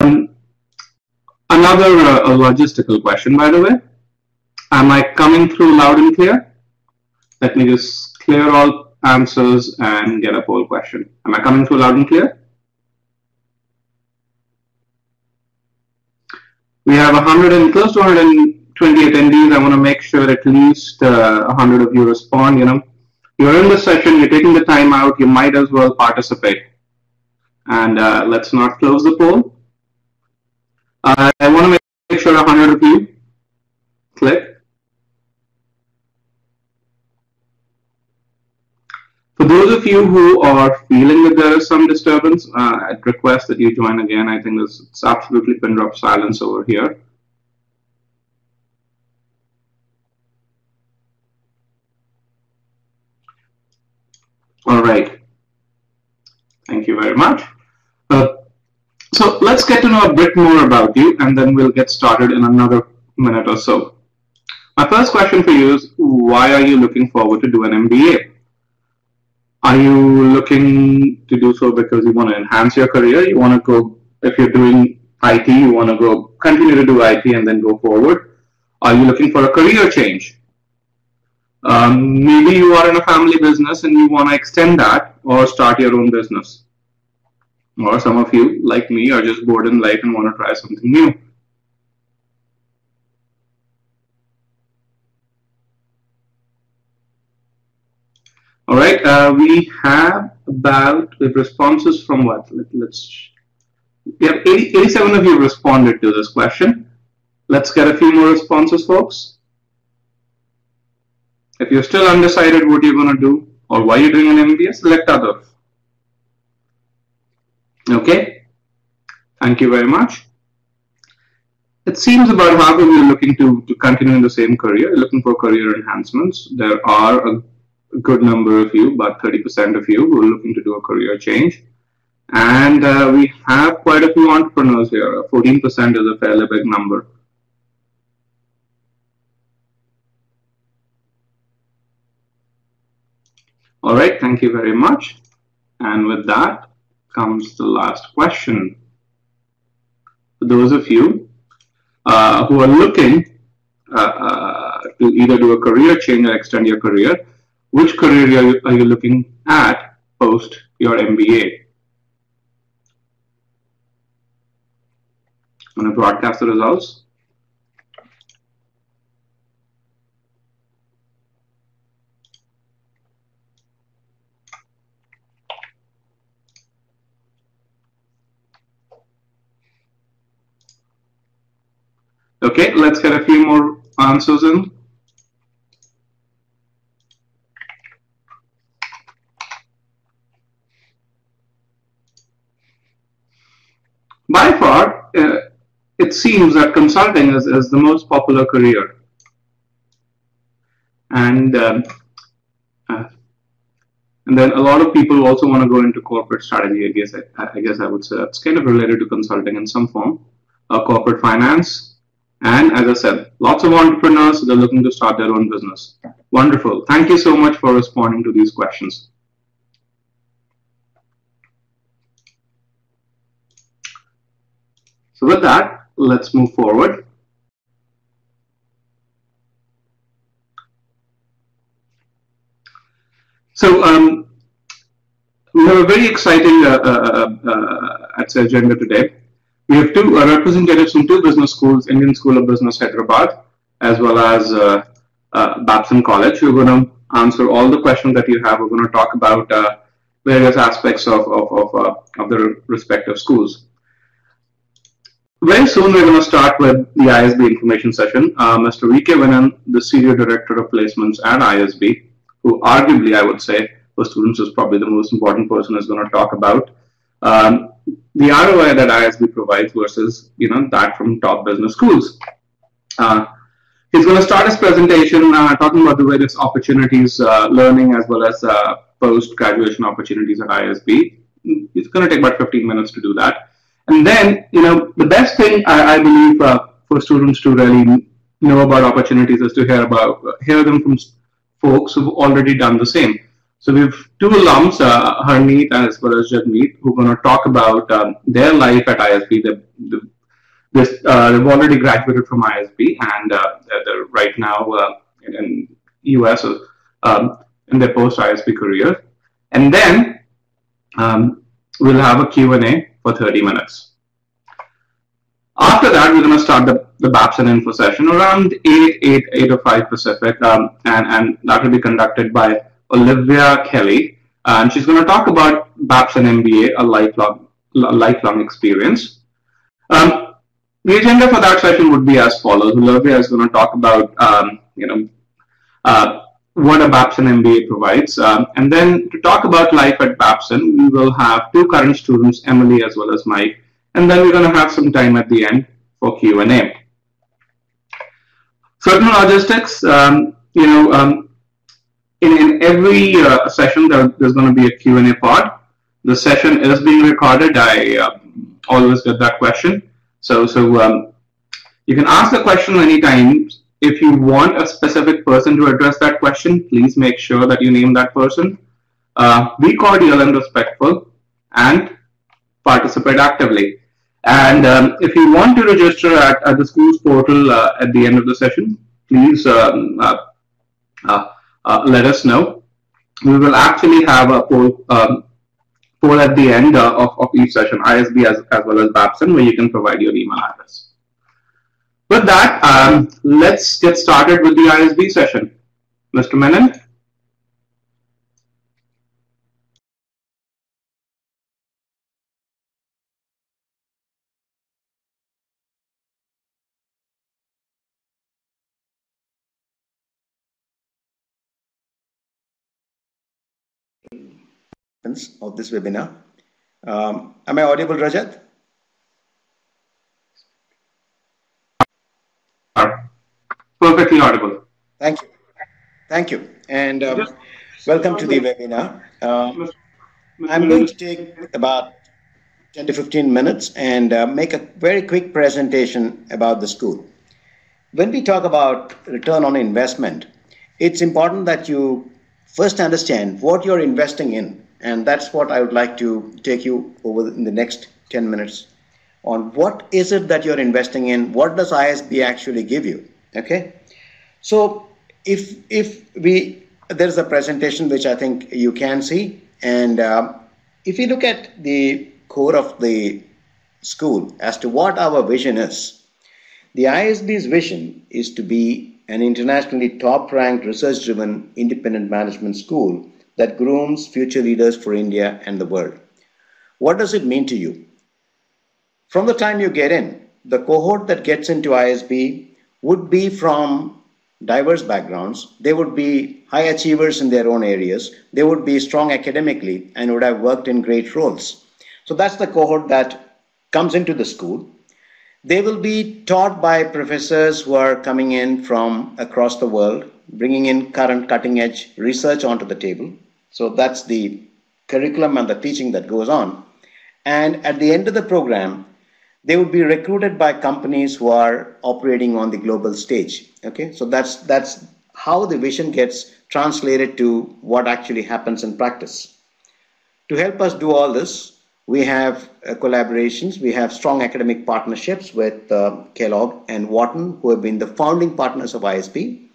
Another logistical question, by the way. Am I coming through loud and clear? Let me just clear all answers and get a poll question. Am I coming through loud and clear? We have close to 120 attendees. I want to make sure at least 100 of you respond. You're in the session, you're taking the time out, you might as well participate. And let's not close the poll. I want to make sure 100 of you click. For those of you who are feeling that there is some disturbance, I'd request that you join again. I think it's absolutely pin drop silence over here. All right. Thank you very much. So let's get to know a bit more about you, and then we'll get started in another minute or so. My first question for you is, why are you looking forward to do an MBA? Are you looking to do so because you want to enhance your career? You want to go, if you're doing IT, you want to go continue to do IT and then go forward? Are you looking for a career change? Maybe you are in a family business and you want to extend that or start your own business. Or some of you, like me, are just bored in life and want to try something new. All right, we have responses from what? We have 87 of you responded to this question. Let's get a few more responses, folks. If you're still undecided what you're going to do or why you're doing an MBA, select other. Okay, thank you very much. It seems about half of you are looking to continue in the same career, looking for career enhancements. There are a good number of you, about 30% of you, who are looking to do a career change. And we have quite a few entrepreneurs here. 14% is a fairly big number. All right, thank you very much. And with that comes the last question. For those of you who are looking to either do a career change or extend your career, which career are you looking at post your MBA? I'm going to broadcast the results. Okay, let's get a few more answers in. By far, it seems that consulting is the most popular career. And then a lot of people also want to go into corporate strategy. I guess I would say that's kind of related to consulting in some form, corporate finance. And as I said, lots of entrepreneurs, they're looking to start their own business. Wonderful. Thank you so much for responding to these questions. So with that, let's move forward. So we have a very exciting agenda today. We have two representatives from two business schools, Indian School of Business, Hyderabad, as well as Babson College, who are going to answer all the questions that you have. We're going to talk about various aspects of the respective schools. Very soon, we're going to start with the ISB information session. Mr. V.K. Venan, the Senior Director of Placements at ISB, who arguably, I would say, for students is probably the most important person, is going to talk about the ROI that ISB provides versus that from top business schools. He's going to start his presentation talking about the various opportunities, learning as well as post-graduation opportunities at ISB. It's going to take about 15 minutes to do that. And then, the best thing I believe for students to really know about opportunities is to hear them from folks who've already done the same. So we have two alums, Harneet as well as Jagmeet, who are going to talk about their life at ISB. They've already graduated from ISB, and they're right now in US in their post-ISB career. And then we'll have a Q&A for 30 minutes. After that, we're going to start the Babson info session around 8:05 Pacific, and that will be conducted by Olivia Kelly, and she's going to talk about Babson MBA, a lifelong experience. The agenda for that session would be as follows. Olivia is going to talk about what a Babson MBA provides, and then to talk about life at Babson, we will have two current students, Emily as well as Mike, and then we're going to have some time at the end for Q&A. Certain logistics, in every session, there's going to be a Q&A pod. The session is being recorded. I always get that question. So you can ask the question anytime. If you want a specific person to address that question, please make sure that you name that person. Be cordial and respectful, and participate actively. And if you want to register at the school's portal at the end of the session, please let us know. We will actually have a poll at the end of each session, ISB as well as Babson, where you can provide your email address. With that, let's get started with the ISB session. Mr. Menon? Of this webinar. Am I audible, Rajat? Perfectly audible. Thank you. Thank you. And welcome to the webinar. I'm going to take about 10 to 15 minutes and make a very quick presentation about the school. When we talk about return on investment, it's important that you first understand what you're investing in. And that's what I would like to take you over in the next 10 minutes on what is it that you're investing in, what does ISB actually give you, okay? So there's a presentation which I think you can see, and if you look at the core of the school as to what our vision is, the ISB's vision is to be an internationally top-ranked, research-driven, independent management school that grooms future leaders for India and the world. What does it mean to you? From the time you get in, the cohort that gets into ISB would be from diverse backgrounds. They would be high achievers in their own areas. They would be strong academically and would have worked in great roles. So that's the cohort that comes into the school. They will be taught by professors who are coming in from across the world, bringing in current cutting-edge research onto the table. So that's the curriculum and the teaching that goes on. And at the end of the program, they would be recruited by companies who are operating on the global stage. Okay, so that's how the vision gets translated to what actually happens in practice. To help us do all this, we have collaborations. We have strong academic partnerships with Kellogg and Wharton, who have been the founding partners of ISB,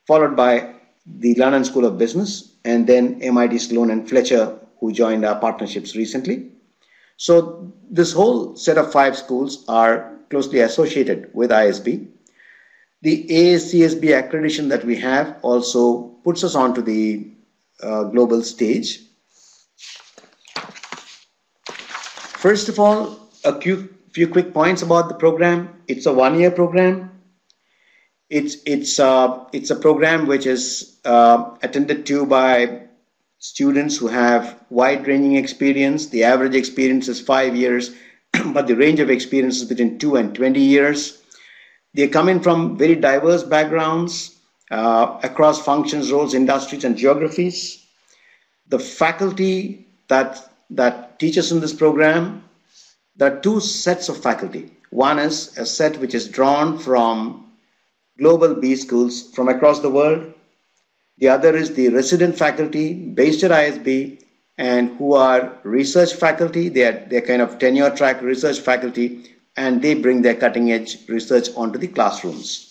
followed by the London School of Business, and then MIT Sloan and Fletcher, who joined our partnerships recently. So this whole set of 5 schools are closely associated with ISB. The ASCSB accreditation that we have also puts us onto the global stage. First of all, a few quick points about the program. It's a 1-year program. It's a program which is attended to by students who have wide-ranging experience. The average experience is 5 years, but the range of experience is between 2 and 20 years. They come in from very diverse backgrounds across functions, roles, industries, and geographies. The faculty that teaches in this program, there are 2 sets of faculty. One is a set which is drawn from global B schools from across the world. The other is the resident faculty based at ISB and who are research faculty. They're kind of tenure track research faculty, and they bring their cutting edge research onto the classrooms.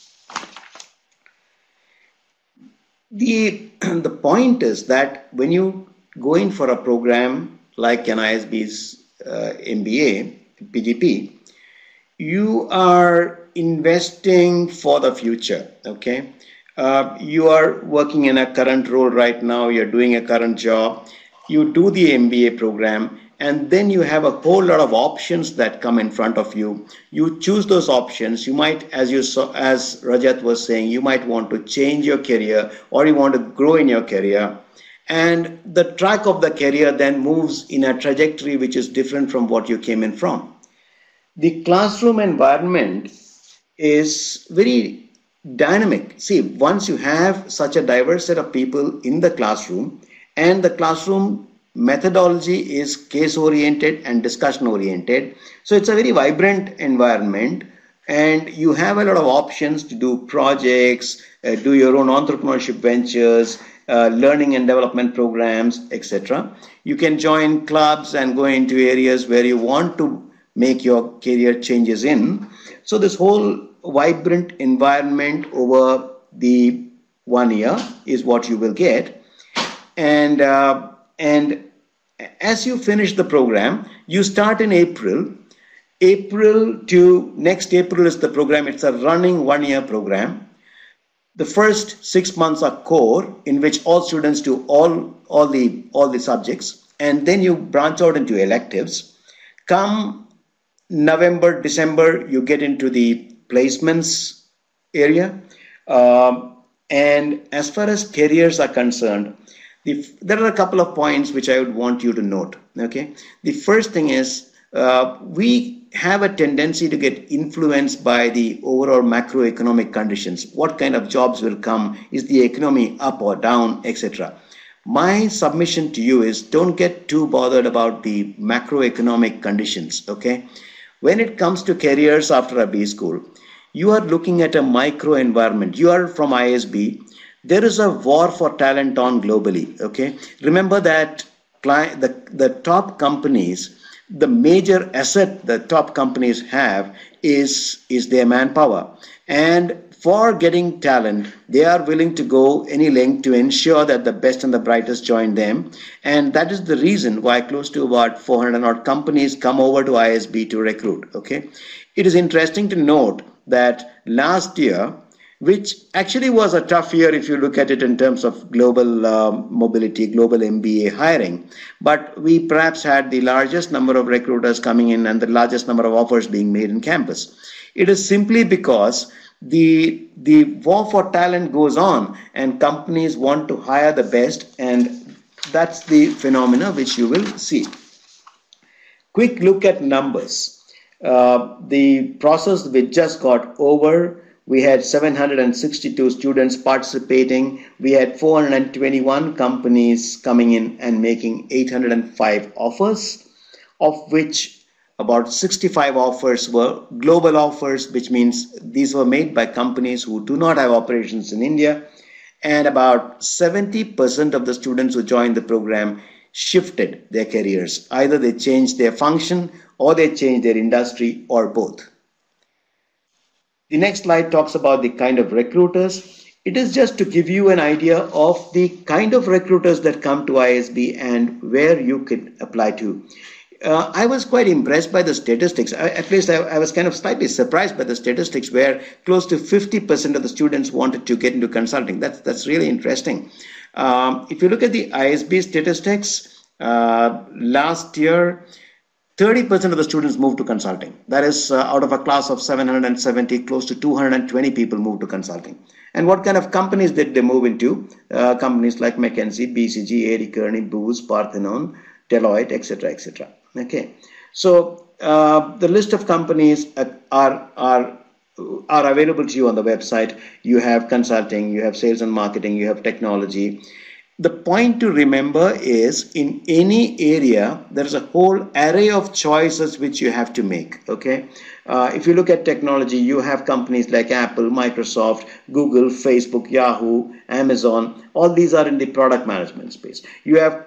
The point is that when you go in for a program like an ISB's MBA, PGP, you are investing for the future, okay? You are working in a current role right now, you're doing a current job, you do the MBA program, and then you have a whole lot of options that come in front of you. You choose those options. You might, as Rajat was saying, you might want to change your career or you want to grow in your career. And the track of the career then moves in a trajectory which is different from what you came in from. The classroom environment is very dynamic. See, once you have such a diverse set of people in the classroom, and the classroom methodology is case oriented and discussion oriented, so it's a very vibrant environment, and you have a lot of options to do projects, do your own entrepreneurship ventures, learning and development programs, etc. You can join clubs and go into areas where you want to make your career changes in. So this whole vibrant environment over the 1 year is what you will get. And as you finish the program, you start in April. April to next April is the program. It's a running 1 year program. The first 6 months are core, in which all students do all the subjects, and then you branch out into electives. Come November, December, you get into the placements area. And as far as careers are concerned, there are a couple of points which I would want you to note. Okay, the first thing is we have a tendency to get influenced by the overall macroeconomic conditions. What kind of jobs will come? Is the economy up or down, etc. My submission to you is don't get too bothered about the macroeconomic conditions. Okay, when it comes to careers after a B school, you are looking at a micro environment. You are from ISB. There is a war for talent on globally. Okay, remember that the top companies, the major asset the top companies have is their manpower, and for getting talent, they are willing to go any length to ensure that the best and the brightest join them. And that is the reason why close to about 400 odd companies come over to ISB to recruit. Okay, it is interesting to note that last year, which actually was a tough year if you look at it in terms of global mobility, global MBA hiring, but we perhaps had the largest number of recruiters coming in and the largest number of offers being made in campus. It is simply because the war for talent goes on and companies want to hire the best, and that's the phenomena which you will see. Quick look at numbers. The process which just got over, we had 762 students participating. We had 421 companies coming in and making 805 offers, of which about 65 offers were global offers, which means these were made by companies who do not have operations in India. And about 70% of the students who joined the program shifted their careers. Either they changed their function or they changed their industry, or both. The next slide talks about the kind of recruiters. It is just to give you an idea of the kind of recruiters that come to ISB and where you can apply to. I was quite impressed by the statistics. At least I was kind of slightly surprised by the statistics, where close to 50% of the students wanted to get into consulting. That's really interesting. If you look at the ISB statistics, last year, 30% of the students moved to consulting. That is, out of a class of 770, close to 220 people moved to consulting. And what kind of companies did they move into? Companies like McKinsey, BCG, A.D. Kearney, Booz, Parthenon, Deloitte, etc., etc. Okay, so the list of companies are available to you on the website. You have consulting, you have sales and marketing, you have technology. the point to remember is in any area, there is a whole array of choices which you have to make, okay? If you look at technology, you have companies like Apple, Microsoft, Google, Facebook, Yahoo, Amazon. All these are in the product management space. You have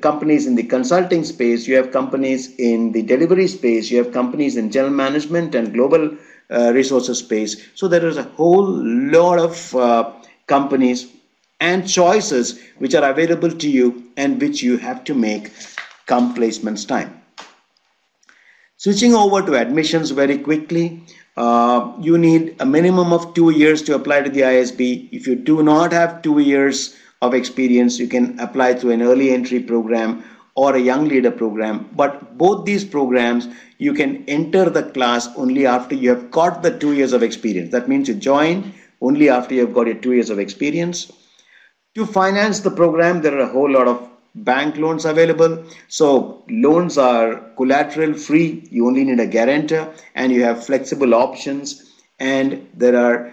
companies in the consulting space, you have companies in the delivery space, you have companies in general management and global resources space. So there is a whole lot of companies and choices which are available to you and which you have to make come placements time. Switching over to admissions very quickly, you need a minimum of 2 years to apply to the ISB. If you do not have 2 years of experience, you can apply through an early entry program or a young leader program. But both these programs, you can enter the class only after you have got the 2 years of experience. That means you join only after you have got your 2 years of experience. To finance the program, there are a whole lot of bank loans available. So loans are collateral free. You only need a guarantor and you have flexible options. And there are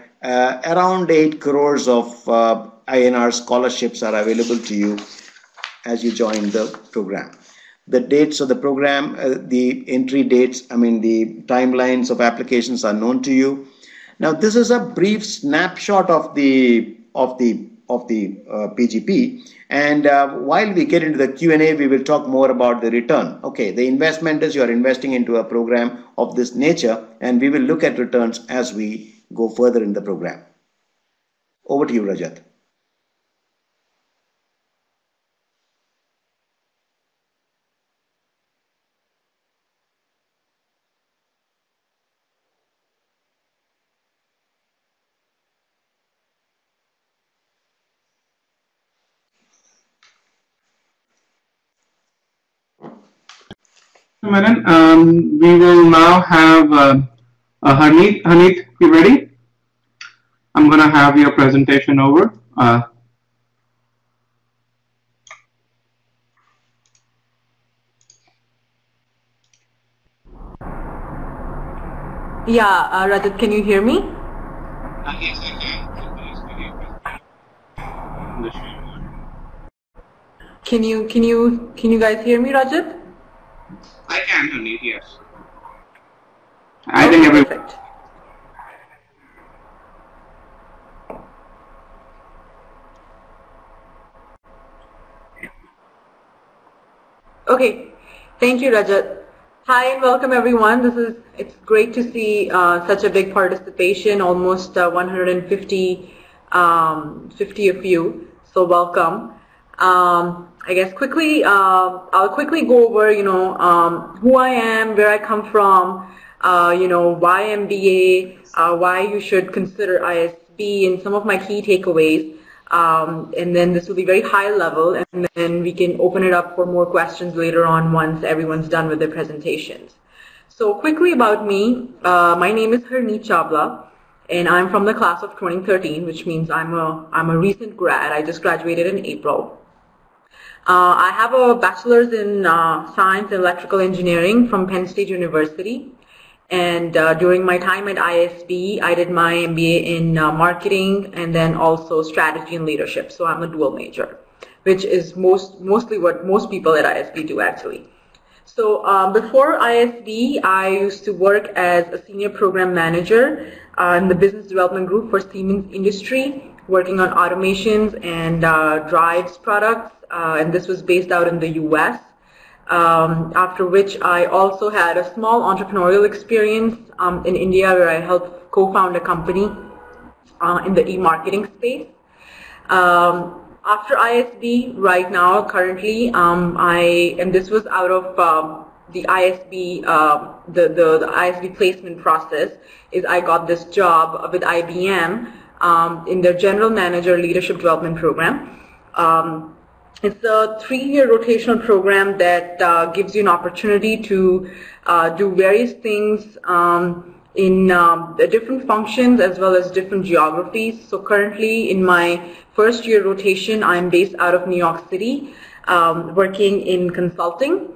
around 8 crores of INR scholarships are available to you as you join the program. The dates of the program, the entry dates, the timelines of applications are known to you. Now, this is a brief snapshot of the PGP, and while we get into the Q&A, we will talk more about the return. Okay, the investment is you are investing into a program of this nature, and we will look at returns as we go further in the program. Over to you, Rajat. Manan, we will now have Harneet. Harneet, you ready? I'm going to have your presentation over. Yeah, Rajat, can you hear me? Yes, I can. Can you guys hear me, Rajat? I can, Harneet, yes. I think perfect. Okay, thank you, Rajat. Hi and welcome everyone. It's great to see such a big participation, almost 150 50 of you. So welcome. I guess quickly, I'll quickly go over, who I am, where I come from, why MBA, why you should consider ISB, and some of my key takeaways. And then this will be very high level, and then we can open it up for more questions later on once everyone's done with their presentations. So quickly about me, my name is Harneet Chavla, and I'm from the class of 2013, which means I'm a recent grad. I just graduated in April. I have a bachelor's in science and electrical engineering from Penn State University. And during my time at ISB, I did my MBA in marketing and then also strategy and leadership. So I'm a dual major, which is mostly what most people at ISB do actually. So before ISB, I used to work as a senior program manager in the business development group for Siemens Industry, working on automations and drives products. And this was based out in the US. After which I also had a small entrepreneurial experience in India where I helped co-found a company in the e-marketing space. After ISB, right now, currently, and this was out of the ISB, the ISB placement process, is I got this job with IBM in their general manager leadership development program. It's a 3-year rotational program that gives you an opportunity to do various things in the different functions as well as different geographies. So currently in my first year rotation, I'm based out of New York City, working in consulting,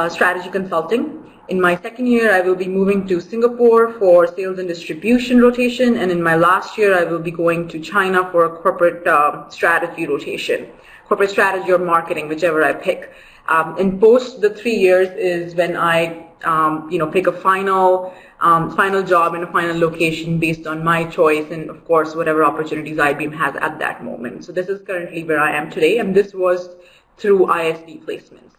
strategy consulting. In my second year, I will be moving to Singapore for sales and distribution rotation. And in my last year, I will be going to China for a corporate strategy rotation. corporate strategy or marketing, whichever I pick. And post the 3 years is when I, pick a final job in a final location based on my choice and, of course, whatever opportunities IBM has at that moment. So this is currently where I am today, and this was through ISB placements.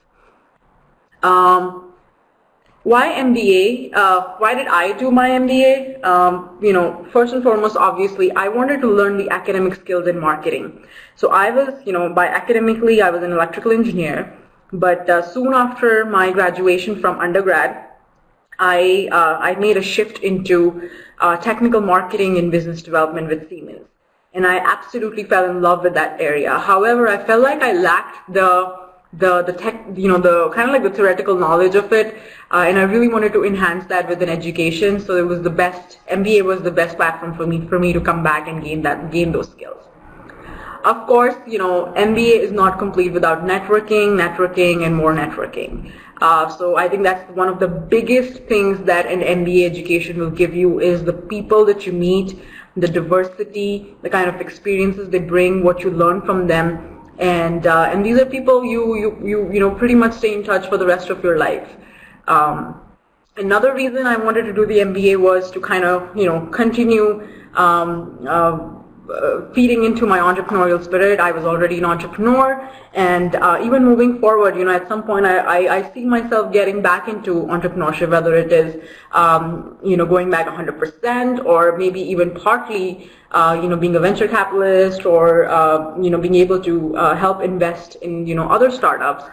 Why MBA? Why did I do my MBA? First and foremost, obviously, I wanted to learn the academic skills in marketing. So I was, by academically, I was an electrical engineer. But soon after my graduation from undergrad, I made a shift into technical marketing and business development with Siemens. And I absolutely fell in love with that area. However, I felt like I lacked the kind of like the theoretical knowledge of it, and I really wanted to enhance that with an education. So it was MBA was the best platform for me to come back and gain those skills. Of course, MBA is not complete without networking, and more networking. So I think that's one of the biggest things that an MBA education will give you is the people that you meet, the diversity, the kind of experiences they bring, what you learn from them. And these are people you pretty much stay in touch for the rest of your life. Another reason I wanted to do the MBA was to kind of continue feeding into my entrepreneurial spirit. I was already an entrepreneur, and even moving forward, at some point I see myself getting back into entrepreneurship, whether it is going back 100% or maybe even partly being a venture capitalist or being able to help invest in other startups,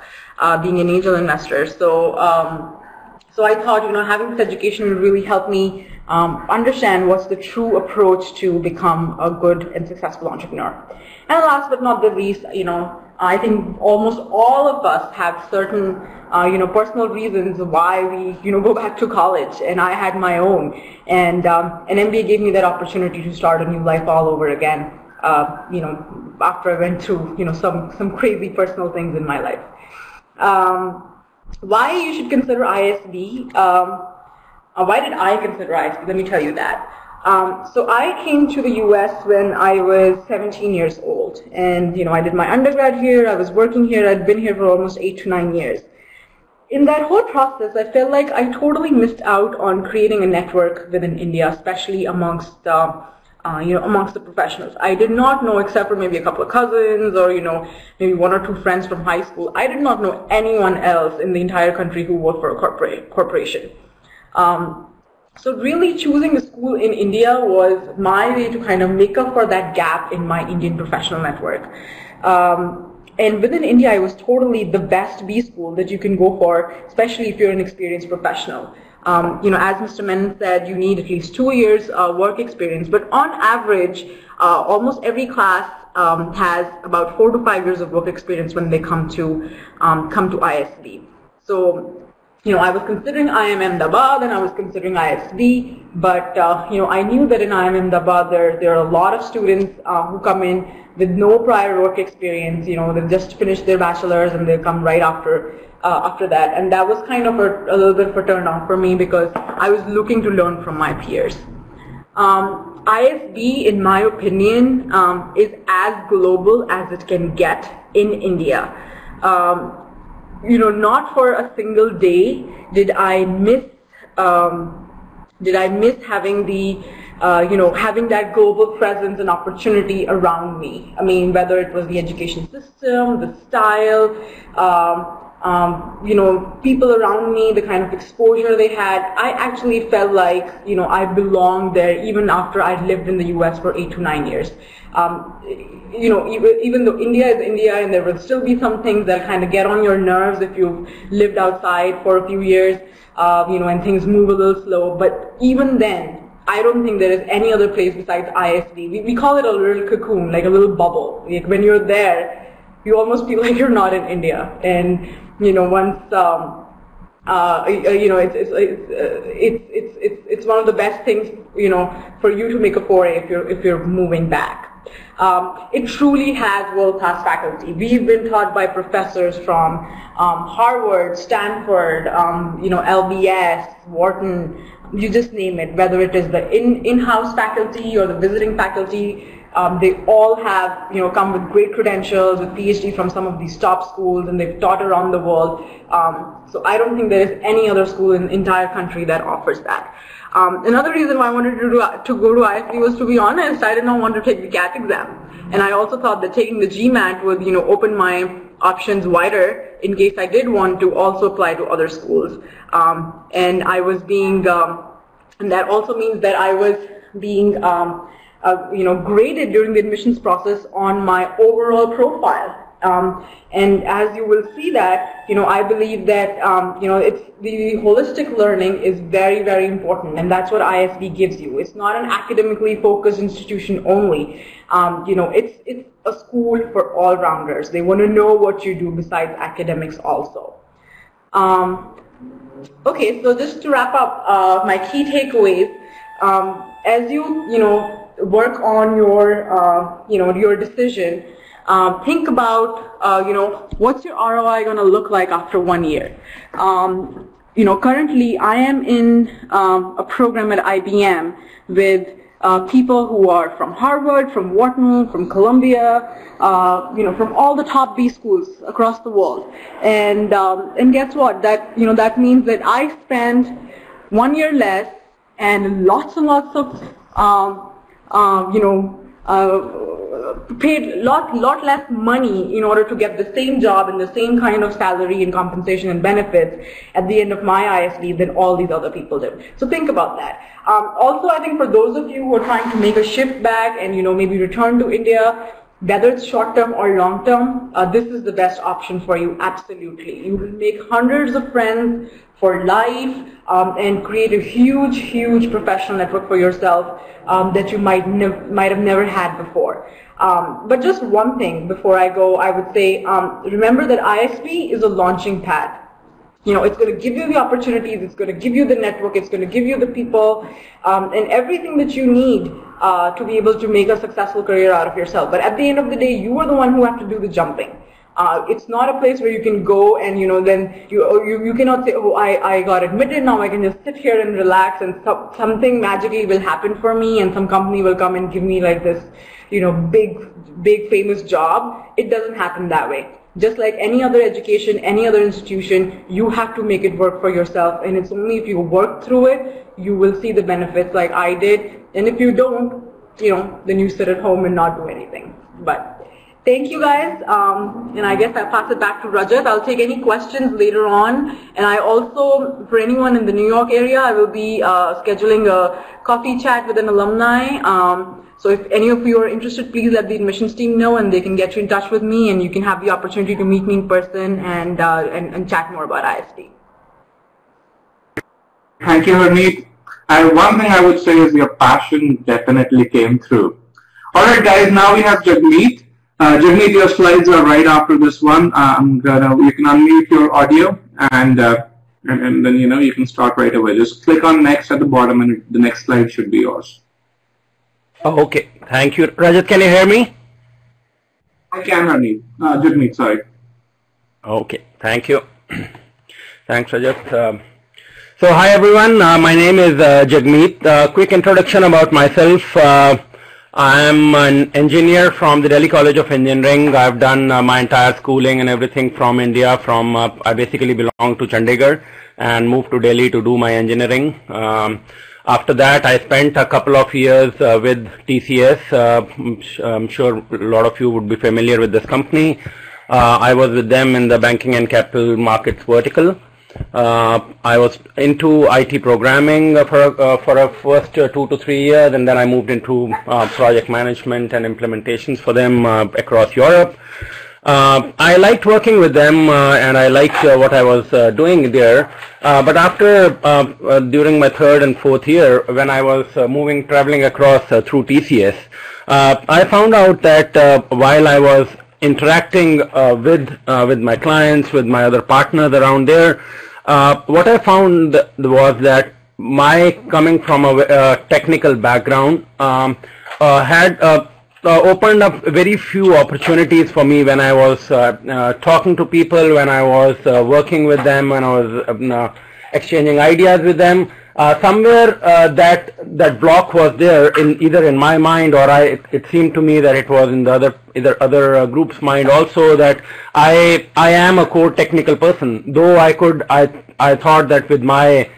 being an angel investor. So I thought having this education would really help me understand what's the true approach to become a good and successful entrepreneur. And last but not the least, I think almost all of us have certain personal reasons why we go back to college, and I had my own. And an MBA gave me that opportunity to start a new life all over again. After I went through some crazy personal things in my life. Why you should consider ISB? Why did I consider ISB? Let me tell you that. So I came to the US when I was 17 years old, and I did my undergrad here, I was working here, I'd been here for almost 8 to 9 years. In that whole process, I felt like I totally missed out on creating a network within India, especially amongst the professionals. I did not know, except for maybe a couple of cousins or maybe 1 or 2 friends from high school, I did not know anyone else in the entire country who worked for a corporation. So really choosing a school in India was my way to kind of make up for that gap in my Indian professional network. And within India, I was totally the best B school that you can go for, especially if you're an experienced professional. As Mr. Menon said, you need at least 2 years work experience, but on average, almost every class has about 4 to 5 years of work experience when they come to ISB. So, I was considering IIM Ahmedabad and I was considering ISB, but I knew that in IIM Ahmedabad there are a lot of students who come in with no prior work experience. They just finished their bachelor's and they come right after that, and that was kind of a little bit of a turn off for me because I was looking to learn from my peers. ISB, in my opinion, is as global as it can get in India. Not for a single day did I miss having the having that global presence and opportunity around me. I mean, whether it was the education system, the style, people around me, the kind of exposure they had, I actually felt like, I belonged there even after I'd lived in the US for 8 to 9 years. Even though India is India and there will still be some things that kind of get on your nerves if you've lived outside for a few years, and things move a little slow, but even then, I don't think there is any other place besides ISB. We call it a little cocoon, like a little bubble. Like when you're there, you almost feel like you're not in India. And once it's one of the best things for you to make a foray if you're moving back. It truly has world-class faculty. We've been taught by professors from Harvard, Stanford, LBS, Wharton, you just name it, whether it is the in-house faculty or the visiting faculty. They all have, come with great credentials, with PhD from some of these top schools, and they've taught around the world. So I don't think there is any other school in the entire country that offers that. Another reason why I wanted to go to ISB was, to be honest, I did not want to take the GAT exam. And I also thought that taking the GMAT would, open my options wider in case I did want to also apply to other schools. And I was being, and that also means that I was being, graded during the admissions process on my overall profile. And as you will see that, I believe that, it's the holistic learning is very, very important, and that's what ISB gives you. It's not an academically focused institution only. It's a school for all rounders. They want to know what you do besides academics also. Okay, so just to wrap up, my key takeaways, as you, work on your, your decision, think about, what's your ROI going to look like after 1 year? Currently I am in a program at IBM with people who are from Harvard, from Wharton, from Columbia, from all the top B schools across the world. And guess what? That that means that I spend 1 year less and lots of paid lot less money in order to get the same job and the same kind of salary and compensation and benefits at the end of my ISB than all these other people did. So think about that. Also, I think for those of you who are trying to make a shift back and maybe return to India, whether it's short term or long term, this is the best option for you. Absolutely, you will make hundreds of friends for life and create a huge professional network for yourself that you might have never had before. But just one thing before I go, I would say, remember that ISB is a launching pad. It's going to give you the opportunities, it's going to give you the network, it's going to give you the people, and everything that you need to be able to make a successful career out of yourself. But at the end of the day, you are the one who have to do the jumping. It's not a place where you can go and then you cannot say, oh, I got admitted, now I can just sit here and relax and something magically will happen for me and some company will come and give me like this big famous job. It doesn't happen that way. Just like any other education, any other institution, you have to make it work for yourself, and it's only if you work through it you will see the benefits like I did. And if you don't, then you sit at home and not do anything. But thank you guys, and I guess I'll pass it back to Rajat. I'll take any questions later on, and I also, for anyone in the New York area, I will be scheduling a coffee chat with an alumni. So if any of you are interested, please let the admissions team know, and they can get you in touch with me, and you can have the opportunity to meet me in person and chat more about ISB. Thank you, Harneet. And one thing I would say is your passion definitely came through. All right, guys, now we have Jagmeet. Jagmeet, your slides are right after this one. You can unmute your audio, and then you can start right away. Just click on next at the bottom, and the next slide should be yours. Oh, okay. Thank you. Rajat, can you hear me? I can, Harneet. Jagmeet, sorry. Okay. Thank you. Thanks, Rajat. So, hi everyone. My name is Jagmeet. Quick introduction about myself. I am an engineer from the Delhi College of Engineering. I've done my entire schooling and everything from India. I basically belong to Chandigarh and moved to Delhi to do my engineering. After that, I spent a couple of years with TCS. I'm sure a lot of you would be familiar with this company. I was with them in the banking and capital markets vertical. I was into IT programming for a first 2 to 3 years, and then I moved into project management and implementations for them across Europe. I liked working with them, and I liked what I was doing there. But after, during my 3rd and 4th year, when I was traveling across through TCS, I found out that while I was interacting with my clients, with my other partners around there, what I found was that my coming from a technical background had opened up very few opportunities for me when I was talking to people, when I was working with them, when I was exchanging ideas with them. somewhere that block was there either in my mind, or it seemed to me that it was in the other group's mind also, that I am a core technical person. Though I thought that with my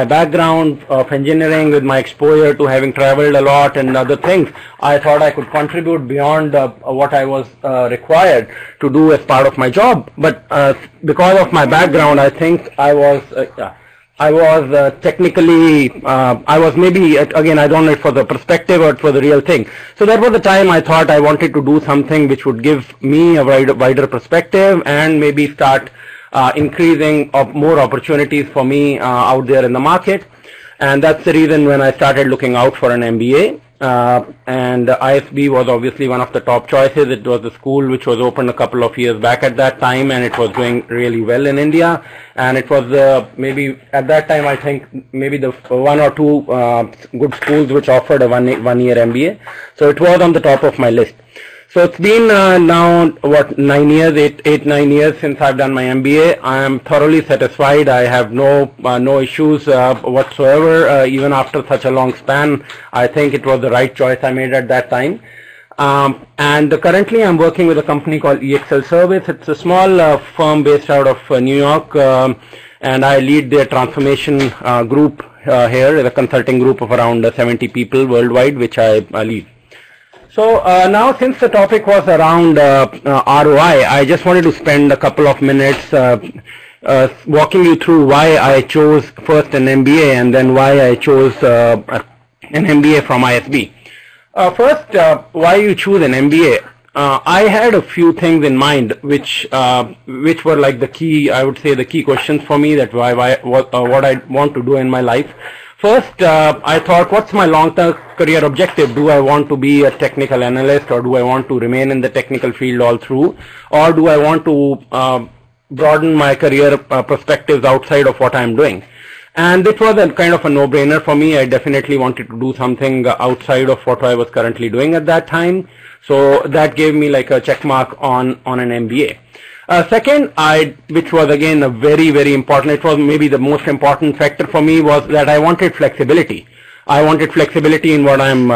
background of engineering, with my exposure to having traveled a lot and other things, I thought I could contribute beyond what I was required to do as part of my job. But because of my background, I think I was technically, I was maybe, again, I don't know if for the perspective or for the real thing. So that was the time I thought I wanted to do something which would give me a wider perspective and maybe start increasing more opportunities for me out there in the market. And that's the reason when I started looking out for an MBA. And ISB was obviously one of the top choices. It was a school which was opened a couple of years back at that time, and it was doing really well in India. And it was maybe at that time, I think maybe the one or two good schools which offered a one-year MBA. So it was on the top of my list. So it's been now, what, 9 years, 9 years since I've done my MBA. I am thoroughly satisfied. I have no issues whatsoever, even after such a long span. I think it was the right choice I made at that time. And currently I'm working with a company called EXL Service. It's a small firm based out of New York, and I lead their transformation group here, a consulting group of around 70 people worldwide, which I lead. So now, since the topic was around ROI, I just wanted to spend a couple of minutes walking you through why I chose first an MBA and then why I chose an MBA from ISB. First, why you choose an MBA? I had a few things in mind which were like the key, I would say, the key questions for me, that what I want to do in my life. First, I thought, what's my long-term career objective? Do I want to be a technical analyst, or do I want to remain in the technical field all through, or do I want to broaden my career perspectives outside of what I'm doing? And it was a kind of a no-brainer for me. I definitely wanted to do something outside of what I was currently doing at that time. So that gave me like a check mark on an MBA. Second, which was again a very, very important, it was maybe the most important factor for me, was that I wanted flexibility. I wanted flexibility in what I'm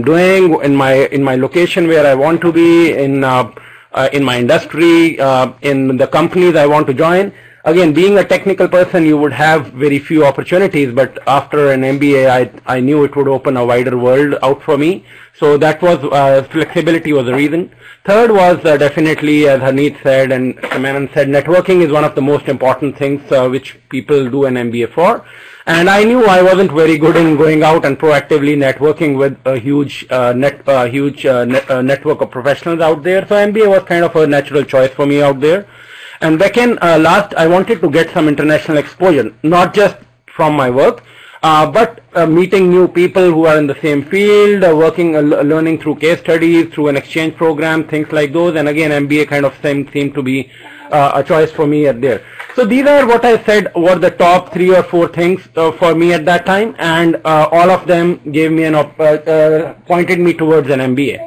doing, in my location where I want to be, in my industry, in the companies I want to join. Again, being a technical person, you would have very few opportunities, but after an MBA, I knew it would open a wider world out for me. So that was, flexibility was the reason. Third was definitely, as Harneet said and Manan said, networking is one of the most important things which people do an MBA for. And I knew I wasn't very good in going out and proactively networking with a huge network of professionals out there. So MBA was kind of a natural choice for me out there. And second, last, I wanted to get some international exposure, not just from my work, but meeting new people who are in the same field, learning through case studies, through an exchange program, things like those. And again, MBA kind of seemed to be a choice for me at there. So these are what I said were the top 3 or 4 things for me at that time, and all of them gave me pointed me towards an MBA.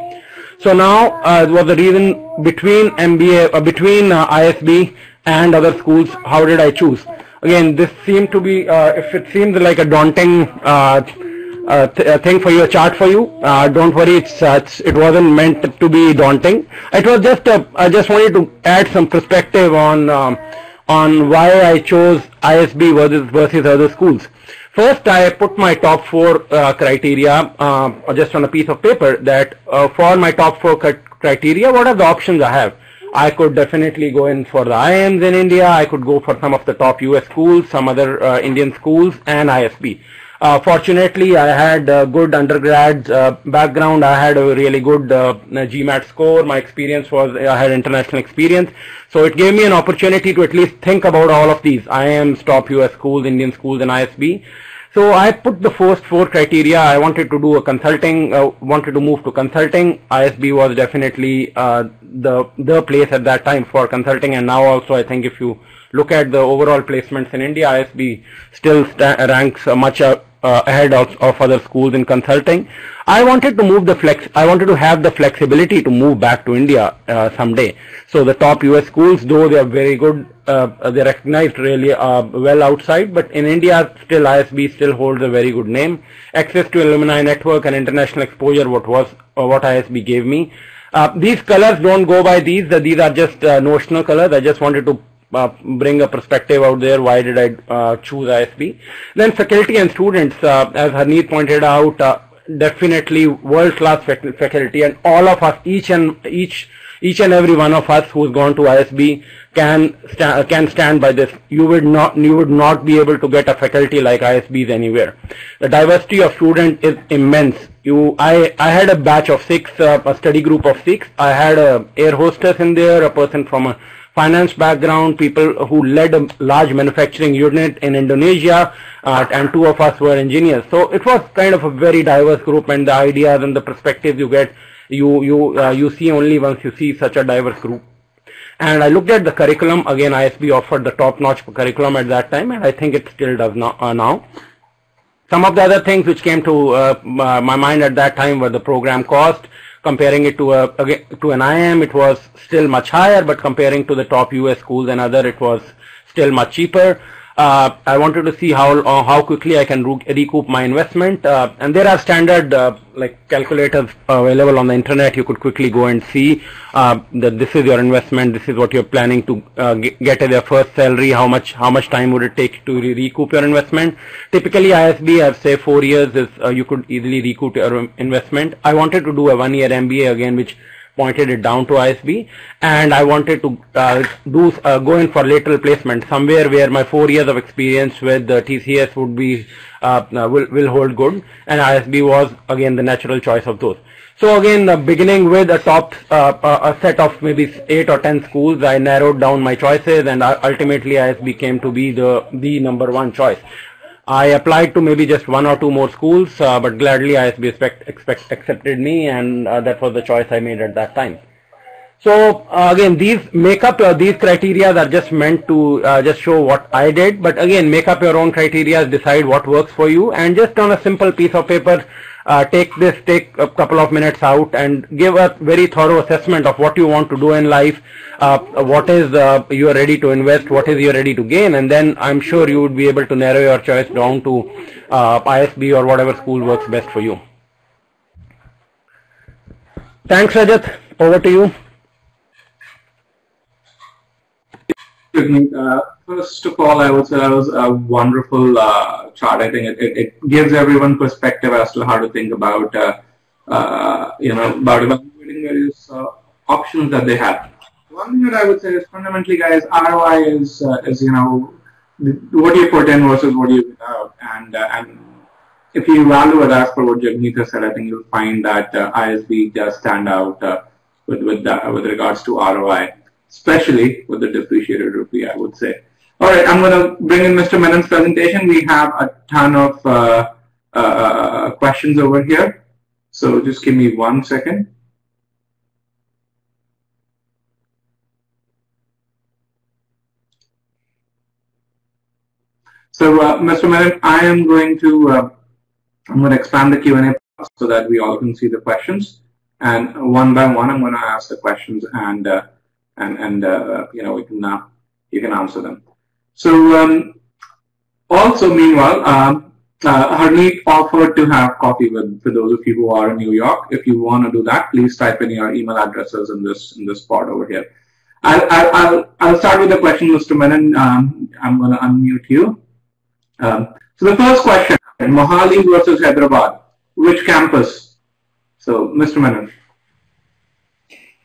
So now was the reason between ISB and other schools, how did I choose? Again, this seemed to be, if it seems like a daunting thing for you, a chart for you, don't worry, it wasn't meant to be daunting. It was just, I just wanted to add some perspective on why I chose ISB versus other schools. First, I put my top 4 criteria just on a piece of paper, that for my top 4 criteria, what are the options I have? I could definitely go in for the IIMs in India. I could go for some of the top US schools, some other Indian schools, and ISB. Fortunately, I had a good undergrad background. I had a really good GMAT score. My experience was, I had international experience. So it gave me an opportunity to at least think about all of these: IIMs, top US schools, Indian schools, and ISB. So I put the first 4 criteria. I wanted to do a consulting, wanted to move to consulting. ISB was definitely the place at that time for consulting, and now also I think if you look at the overall placements in India, ISB still ranks much ahead of other schools in consulting. I wanted to have the flexibility to move back to India someday. So the top US schools, though they are very good, they're recognized really well outside, but in India still ISB still holds a very good name. Access to alumni network and international exposure, what ISB gave me. These colors don't go by these are just notional colors. I just wanted to bring a perspective out there. Why did I choose ISB? Then faculty and students, as Harneet pointed out, definitely world-class faculty, and all of us, each and every one of us who's gone to ISB can stand by this. You would not be able to get a faculty like ISB's anywhere. The diversity of students is immense. I had a batch of 6, a study group of 6. I had a air hostess in there, a person from a finance background, people who led a large manufacturing unit in Indonesia, and 2 of us were engineers. So it was kind of a very diverse group, and the ideas and the perspectives you get, you see only once you see such a diverse group. And I looked at the curriculum. Again, ISB offered the top-notch curriculum at that time, and I think it still does now. Some of the other things which came to my mind at that time were the program cost. Comparing it to an IM, it was still much higher, but comparing to the top US schools and other, it was still much cheaper. I wanted to see how quickly I can recoup my investment, and there are standard like calculators available on the internet. You could quickly go and see that this is your investment, this is what you're planning to get as your first salary, how much time would it take to recoup your investment. Typically ISB, I've say 4 years is you could easily recoup your investment. I wanted to do a 1-year MBA again, which pointed it down to ISB, and I wanted to go in for lateral placement somewhere where my 4 years of experience with TCS would be will hold good, and ISB was again the natural choice of those. So again, beginning with a top a set of maybe 8 or 10 schools, I narrowed down my choices, and ultimately ISB came to be the number 1 choice. I applied to maybe just 1 or 2 more schools, but gladly ISB accepted me, and that was the choice I made at that time. So again, these criteria are just meant to just show what I did, but again, make up your own criteria, decide what works for you, and just on a simple piece of paper, take a couple of minutes out and give a very thorough assessment of what you want to do in life, what is you are ready to invest, what is you are ready to gain, and then I'm sure you would be able to narrow your choice down to ISB or whatever school works best for you. Thanks, Rajat. Over to you. First of all, I would say that was a wonderful chart. I think it gives everyone perspective as to how to think about about evaluating various options that they have. One thing that I would say is fundamentally, guys, ROI is what you put in versus what you get out, and if you evaluate as per what Jagmeet said, I think you'll find that ISB does stand out with regards to ROI. Especially with the depreciated rupee, I would say. All right, I'm going to bring in Mr. Menon's presentation. We have a ton of questions over here. So just give me 1 second. So Mr. Menon, I am going to expand the Q&A so that we all can see the questions. And one by one, I'm going to ask the questions, and you can answer them. So also meanwhile, Harneet offered to have coffee for those of you who are in New York. If you want to do that, please type in your email addresses in this part over here. I'll start with the question, Mr. Menon. I'm going to unmute you. So the first question: Mohali versus Hyderabad. Which campus? So, Mr. Menon.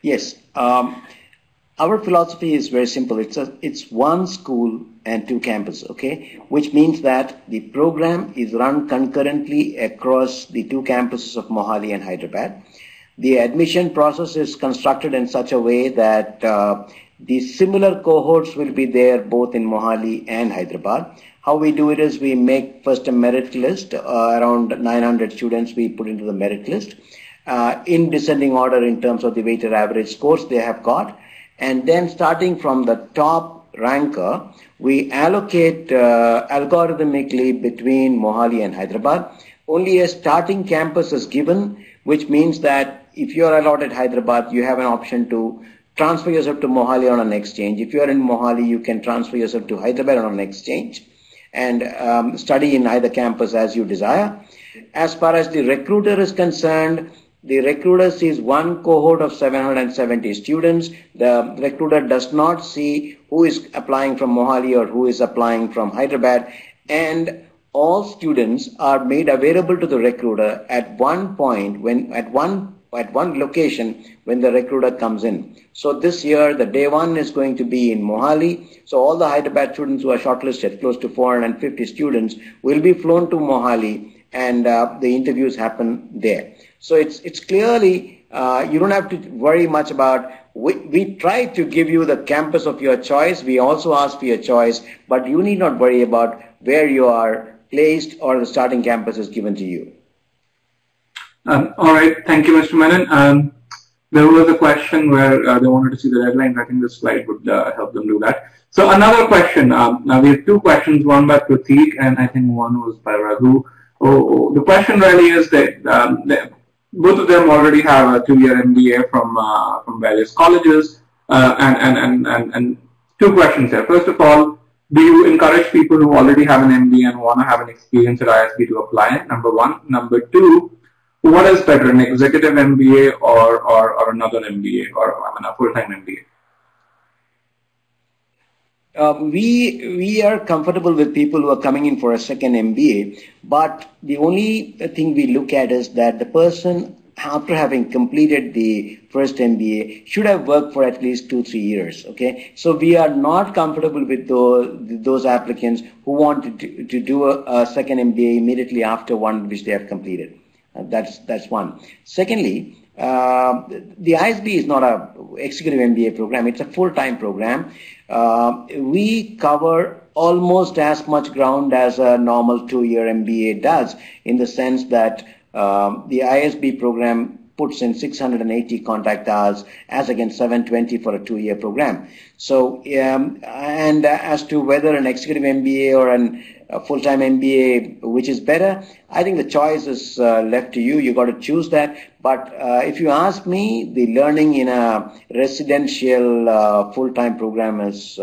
Yes. Our philosophy is very simple. It's one school and 2 campuses, okay? Which means that the program is run concurrently across the 2 campuses of Mohali and Hyderabad. The admission process is constructed in such a way that the similar cohorts will be there both in Mohali and Hyderabad. How we do it is we make first a merit list, around 900 students we put into the merit list, in descending order in terms of the weighted average scores they have got. And then starting from the top ranker, we allocate algorithmically between Mohali and Hyderabad. Only a starting campus is given, which means that if you are allotted Hyderabad, you have an option to transfer yourself to Mohali on an exchange. If you are in Mohali, you can transfer yourself to Hyderabad on an exchange and study in either campus as you desire. As far as the recruiter is concerned, the recruiter sees one cohort of 770 students. The recruiter does not see who is applying from Mohali or who is applying from Hyderabad, and all students are made available to the recruiter at one point at one location when the recruiter comes in. So this year, the day one is going to be in Mohali. So all the Hyderabad students who are shortlisted, close to 450 students, will be flown to Mohali, and the interviews happen there. So it's clearly, you don't have to worry much about, we try to give you the campus of your choice. We also ask for your choice, but you need not worry about where you are placed or the starting campus is given to you. All right, thank you, Mr. Menon. There was a question where they wanted to see the deadlines. I think this slide would help them do that. So another question. Now we have two questions, one by Prateek and I think one was by Raghu. The question really is that both of them already have a 2-year MBA from various colleges, and two questions there. First of all, do you encourage people who already have an MBA and want to have an experience at ISB to apply? Number one. Number two, what is better, an executive MBA or another MBA, or a full-time MBA? We are comfortable with people who are coming in for a second MBA, but the only thing we look at is that the person, after having completed the first MBA, should have worked for at least 2-3 years. Okay, so we are not comfortable with those applicants who want to do a second MBA immediately after one which they have completed. That's one. Secondly, the ISB is not a executive MBA program. It's a full-time program. We cover almost as much ground as a normal 2-year MBA does, in the sense that the ISB program puts in 680 contact hours as against 720 for a 2-year program. So, and as to whether an executive MBA or a full-time MBA, which is better, I think the choice is left to you. You got to choose that. But if you ask me, the learning in a residential full-time program is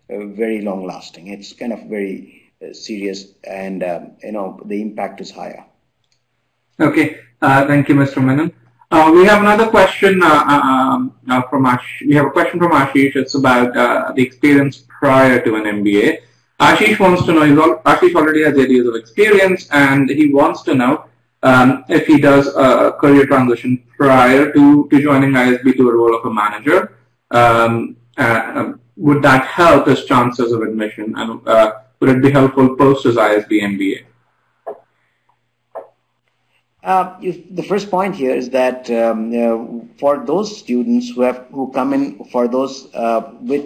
very long-lasting. It's kind of very serious, and the impact is higher. Okay, thank you, Mr. Menon. We have another question from Ashish. We have a question from Ashish. It's about the experience prior to an MBA. Ashish wants to know, Ashish already has 8 years of experience, and he wants to know if he does a career transition prior to joining ISB to a role of a manager, would that help his chances of admission, and would it be helpful post his ISB MBA? The first point here is that for those students who come in for those with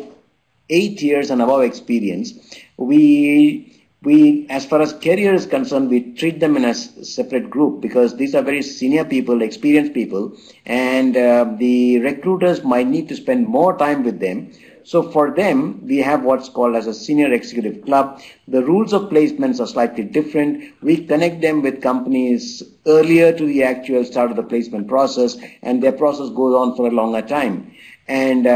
8 years and above experience, we as far as career is concerned, we treat them in a separate group, because these are very senior people, experienced people, and the recruiters might need to spend more time with them. So for them, we have what's called as a senior executive club. The rules of placements are slightly different. We connect them with companies earlier to the actual start of the placement process, and their process goes on for a longer time. And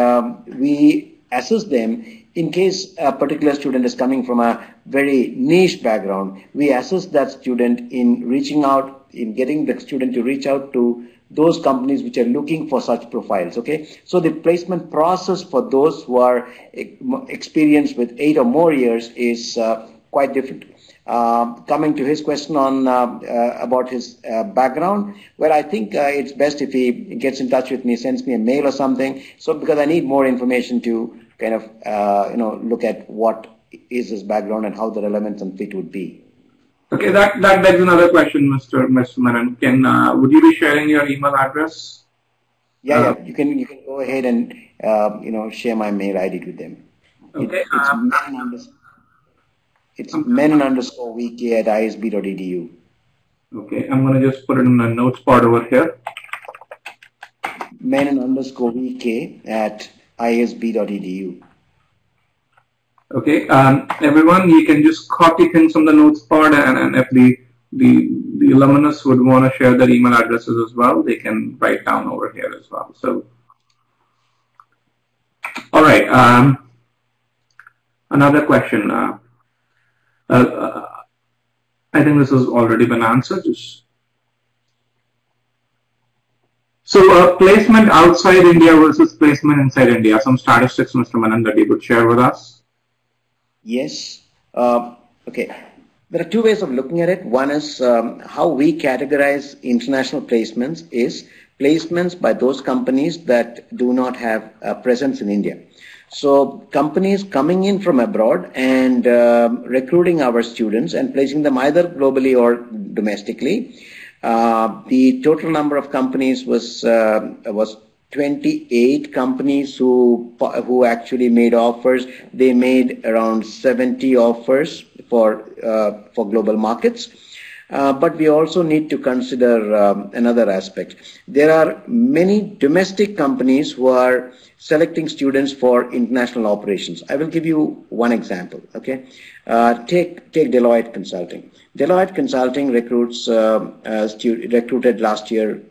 we assess them in case a particular student is coming from a very niche background. We assess that student in reaching out, in getting the student to reach out to those companies which are looking for such profiles. Okay, so the placement process for those who are experienced with 8 or more years is quite different. Coming to his question on about his background, well, I think it's best if he gets in touch with me, sends me a mail or something. So because I need more information to kind of look at what is his background and how the relevance and fit would be. Okay, that begs another question, Mr. Menon. Would you be sharing your email address? Yeah, you can go ahead and share my mail ID with them. Okay. It's menon_vk@isb.edu. Okay, I'm going to just put it in the notes part over here. menon_vk@isb.edu. Okay, everyone, you can just copy things from the notes part, and if the alumnus would want to share their email addresses as well, they can write down over here as well. So, all right, another question. I think this has already been answered. So, placement outside India versus placement inside India. Some statistics, Mr. Manan, that you could share with us. Yes. Okay. There are two ways of looking at it. One is how we categorize international placements is placements by those companies that do not have a presence in India. So companies coming in from abroad and recruiting our students and placing them either globally or domestically. The total number of companies was 28 companies who actually made offers. They made around 70 offers for global markets. But we also need to consider another aspect. There are many domestic companies who are selecting students for international operations. I will give you one example. Okay, take Deloitte Consulting. Deloitte Consulting recruited last year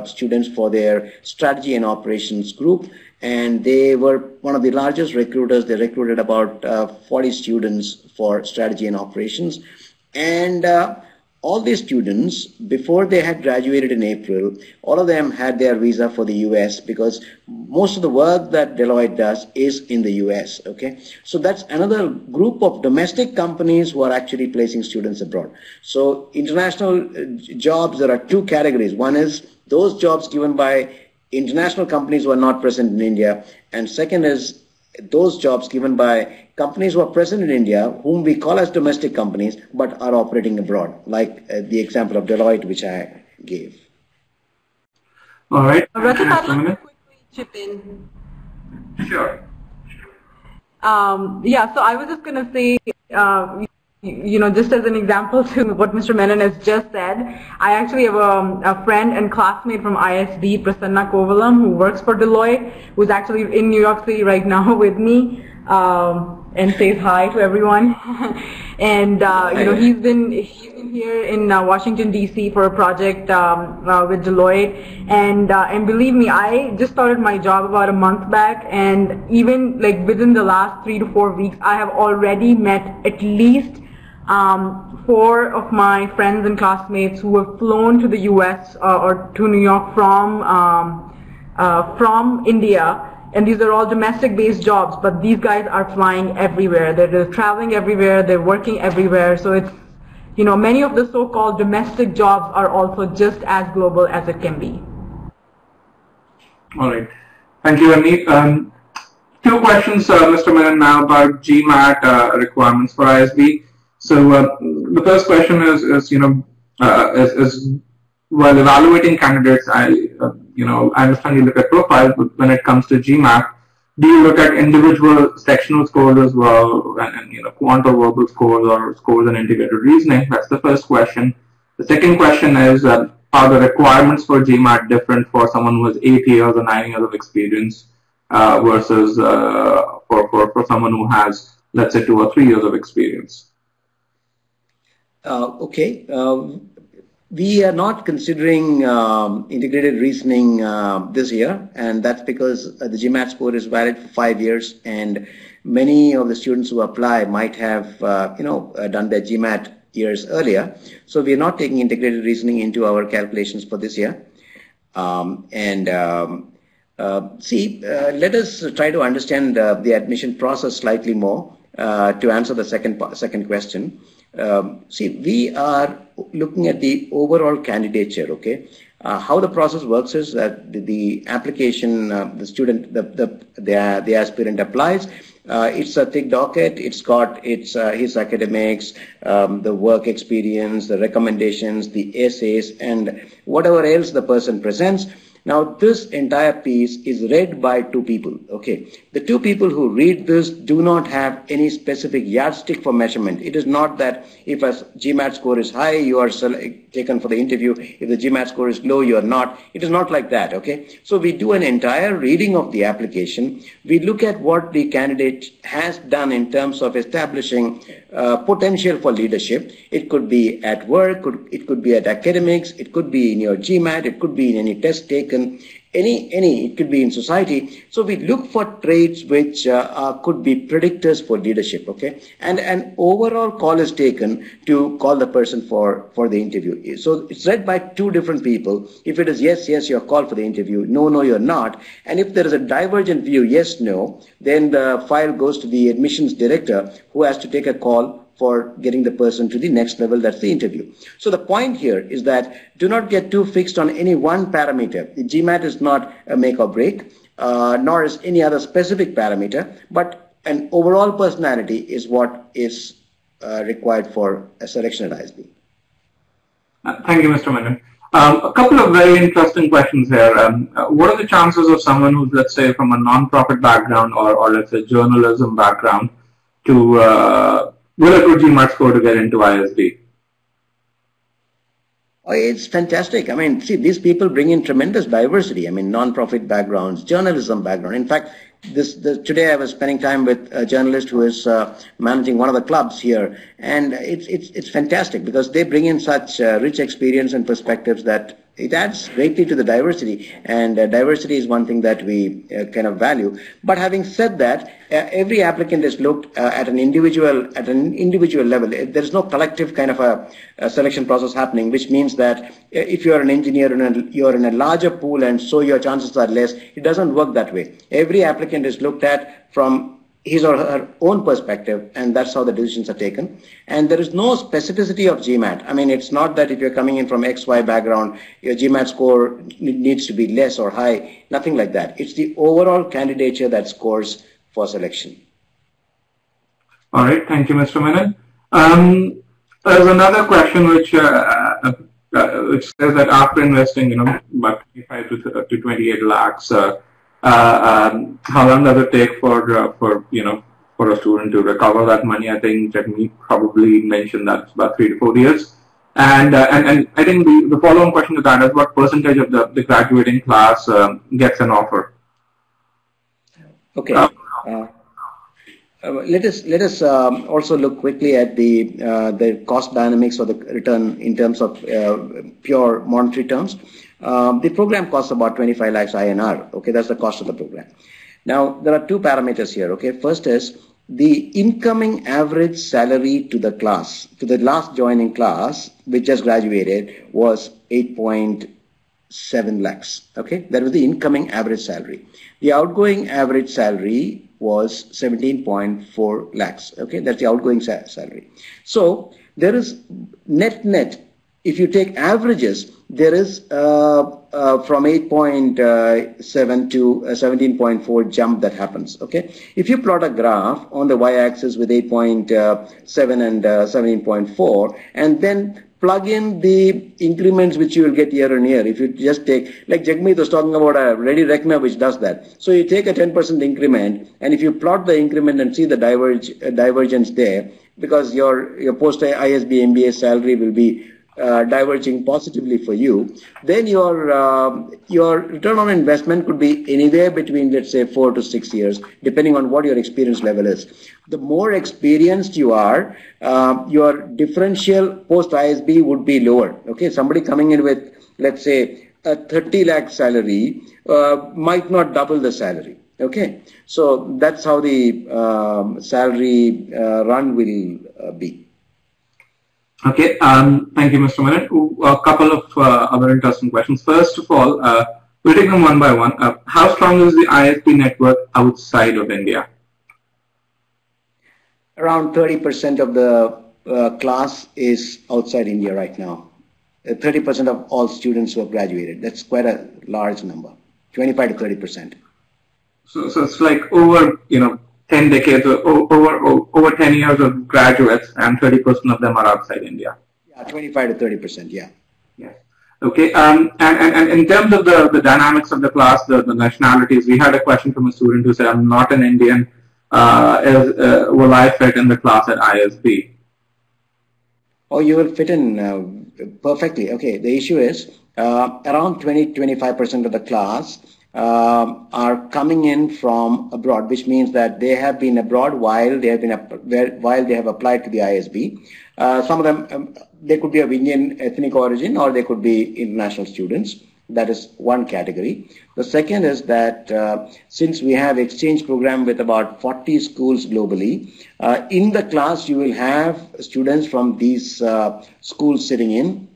students for their strategy and operations group, and they were one of the largest recruiters. They recruited about 40 students for strategy and operations, and all these students, before they had graduated in April, all of them had their visa for the US, because most of the work that Deloitte does is in the US. Okay, so that's another group of domestic companies who are actually placing students abroad. So international jobs, there are two categories. One is those jobs given by international companies who are not present in India, and second is those jobs given by companies who are present in India, whom we call as domestic companies, but are operating abroad, like the example of Deloitte, which I gave. All right. Rajat, I'd like to quickly chip in. Sure. Yeah, so I was just going to say, just as an example to what Mr. Menon has just said, I actually have a friend and classmate from ISB, Prasanna Kovalam, who works for Deloitte, who's actually in New York City right now with me, and says hi to everyone. And he's been here in Washington D.C. for a project with Deloitte, and believe me, I just started my job about a month back, and even like within the last 3 to 4 weeks, I have already met at least 4 of my friends and classmates who have flown to the U.S. Or to New York from India. And these are all domestic-based jobs, but these guys are flying everywhere. They're traveling everywhere. They're working everywhere. So it's, many of the so-called domestic jobs are also just as global as it can be. All right. Thank you, Amit. 2 questions, Mr. Menon, now about GMAT requirements for ISB. So the first question is while evaluating candidates, I understand you look at profiles, but when it comes to GMAT, do you look at individual sectional scores as well, and quant or verbal scores, or scores in integrated reasoning? That's the first question. The second question is, are the requirements for GMAT different for someone who has 8 years or 9 years of experience versus for someone who has, let's say, 2 or 3 years of experience? Okay. We are not considering integrated reasoning this year, and that's because the GMAT score is valid for 5 years, and many of the students who apply might have done their GMAT years earlier. So we are not taking integrated reasoning into our calculations for this year. Let us try to understand the admission process slightly more to answer the second question. We are looking at the overall candidature. Okay, how the process works is that the application, the student, the aspirant applies. It's a thick docket. It's got his academics, the work experience, the recommendations, the essays, and whatever else the person presents. Now, this entire piece is read by two people, okay? The two people who read this do not have any specific yardstick for measurement. It is not that if a GMAT score is high, you are taken for the interview. If the GMAT score is low, you are not. It is not like that, okay? So we do an entire reading of the application. We look at what the candidate has done in terms of establishing potential for leadership. It could be at work, it could be at academics, it could be in your GMAT, it could be in any test taken, it could be in society. So we look for traits which could be predictors for leadership, okay? And an overall call is taken to call the person for the interview. So it's read by two different people. If it is yes, yes, you're called for the interview, no, no, you're not. And if there is a divergent view, yes, no, then the file goes to the admissions director who has to take a call for getting the person to the next level, that's the interview. So the point here is that do not get too fixed on any one parameter. The GMAT is not a make or break, nor is any other specific parameter, but an overall personality is what is required for a selection at ISB. Thank you, Mr. Menon. A couple of very interesting questions here. What are the chances of someone who's, let's say, from a non-profit background or let's say journalism background to with a good GMAT score to get into ISB? Oh, it's fantastic. I mean, see, these people bring in tremendous diversity. I mean, non-profit backgrounds, journalism background. In fact, today I was spending time with a journalist who is managing one of the clubs here, and it's fantastic because they bring in such rich experience and perspectives that it adds greatly to the diversity, and diversity is one thing that we kind of value. But having said that, every applicant is looked at an individual level. There is no collective kind of a selection process happening, which means that if you are an engineer and you are in a larger pool and so your chances are less, it doesn't work that way. Every applicant is looked at from his or her own perspective, and that's how the decisions are taken. And there is no specificity of GMAT. I mean, it's not that if you're coming in from XY background, your GMAT score needs to be less or high, nothing like that. It's the overall candidature that scores for selection. All right, thank you, Mr. Menon. There's another question which says that after investing, about 25 to 28 lakhs, how long does it take for a student to recover that money? I think Jagmeet probably mentioned that it's about 3 to 4 years. And I think the follow-on question to that is what percentage of the graduating class gets an offer? Okay. Let us also look quickly at the cost dynamics or the return in terms of pure monetary terms. The program costs about 25 lakhs INR. Okay, that's the cost of the program. Now, there are two parameters here. Okay, first is the incoming average salary to the class, to the last joining class, which just graduated, was 8.7 lakhs. Okay, that was the incoming average salary. The outgoing average salary was 17.4 lakhs. Okay, that's the outgoing salary. So there is net. If you take averages, there is from 8.7 to 17.4 jump that happens. Okay, if you plot a graph on the y-axis with 8.7 and 17.4, and then plug in the increments which you will get year on year. If you just take, like Jagmeet was talking about a ready reckoner which does that. So you take a 10% increment, and if you plot the increment and see the divergence there, because your post-ISB MBA salary will be diverging positively for you, then your return on investment could be anywhere between, let's say, 4 to 6 years, depending on what your experience level is. The more experienced you are, your differential post-ISB would be lower. Okay, somebody coming in with, let's say, a 30 lakh salary might not double the salary. Okay, so that's how the salary run will be. Okay, thank you, Mr. Menon. A couple of other interesting questions. First of all, we'll take them one by one. How strong is the ISB network outside of India? Around 30% of the class is outside India right now. 30% of all students who have graduated. That's quite a large number. 25 to 30%. So it's like over 10 decades, over 10 years of graduates, and 30% of them are outside India. Yeah, 25 to 30%, yeah. Yes. Okay, and in terms of the dynamics of the class, the nationalities, we had a question from a student who said, I'm not an Indian, will I fit in the class at ISB? Oh, you will fit in perfectly. Okay, the issue is around 20-25% of the class are coming in from abroad, which means that they have been abroad while they have applied to the ISB. Some of them, they could be of Indian ethnic origin, or they could be international students. That is one category. The second is that since we have exchange program with about 40 schools globally, in the class you will have students from these schools sitting in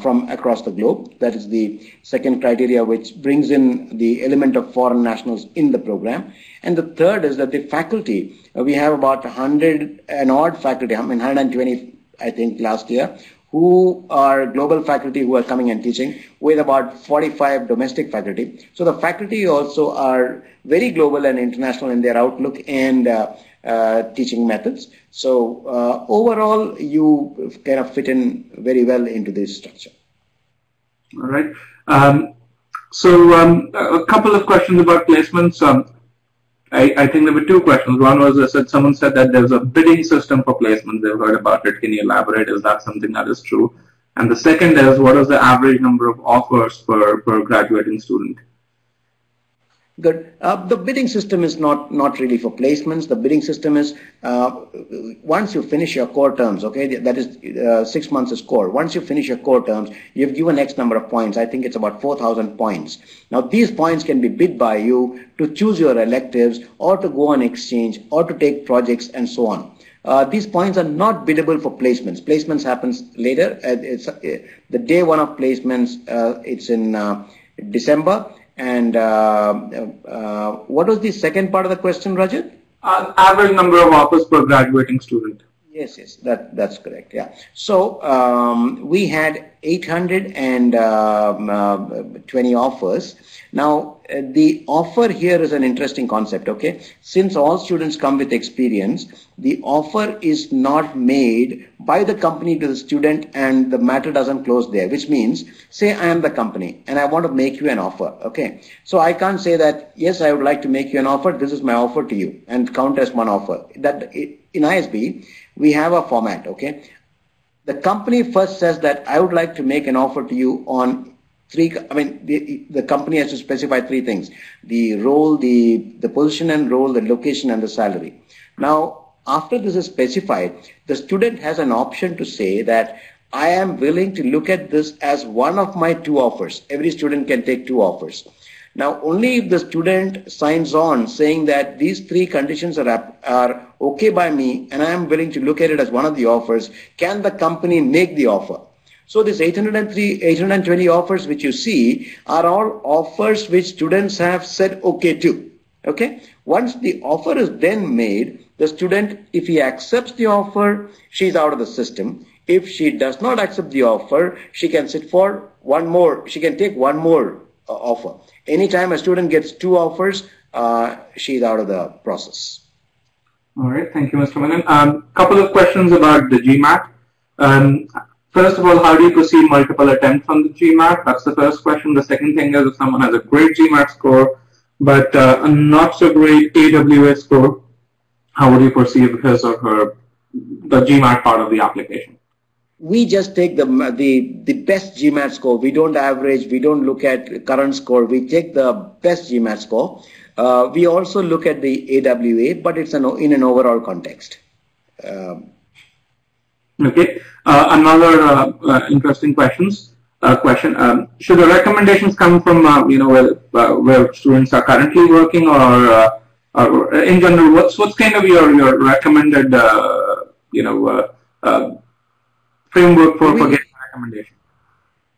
from across the globe. That is the second criteria, which brings in the element of foreign nationals in the program. And the third is that the faculty, we have about 100 and odd faculty, 120 I think last year, who are global faculty who are coming and teaching, with about 45 domestic faculty. So the faculty also are very global and international in their outlook and teaching methods. So overall, you kind of fit in very well into this structure. All right. So a couple of questions about placements. I think there were two questions. One was someone said that there's a bidding system for placements. They've heard about it. Can you elaborate? Is that something that is true? And the second is, what is the average number of offers per graduating student? Good. The bidding system is not really for placements. The bidding system is once you finish your core terms, okay, that is 6 months is core. Once you finish your core terms, you've given X number of points. I think it's about 4,000 points. Now, these points can be bid by you to choose your electives or to go on exchange or to take projects and so on. These points are not biddable for placements. Placements happens later. It's the day one of placements. It's in December. And what was the second part of the question, Rajat? Average number of offers per graduating student. Yes, that's correct. Yeah. So we had 820 offers. Now the offer here is an interesting concept. Okay, since all students come with experience, the offer is not made by the company to the student, and the matter doesn't close there. Which means, say I am the company and I want to make you an offer. Okay, so I can't say that yes, I would like to make you an offer. This is my offer to you, and count as one offer. That in ISB we have a format. Okay, the company first says that I would like to make an offer to you on three. I mean, the company has to specify three things: the role, the position and role, the location, and the salary. Now, after this is specified, the student has an option to say that I am willing to look at this as one of my two offers. Every student can take two offers. Now, only if the student signs on saying that these three conditions are okay by me and I am willing to look at it as one of the offers, can the company make the offer. So this 820 offers which you see are all offers which students have said okay to. Okay. Once the offer is then made, the student, if he accepts the offer, she's out of the system. If she does not accept the offer, she can sit for one more. She can take one more offer. Anytime a student gets two offers, she's out of the process. All right. Thank you, Mr. Menon. Couple of questions about the GMAT. First of all, how do you proceed multiple attempts on the GMAT? That's the first question. The second thing is, if someone has a great GMAT score, but a not so great AWA score, how would you perceive his or her, the GMAT part of the application? We just take the best GMAT score. We don't average. We don't look at current score. We take the best GMAT score. We also look at the AWA, but it's in an overall context. Okay. Another interesting question. Should the recommendations come from where students are currently working, or in general, what's kind of your recommended framework for getting a recommendation?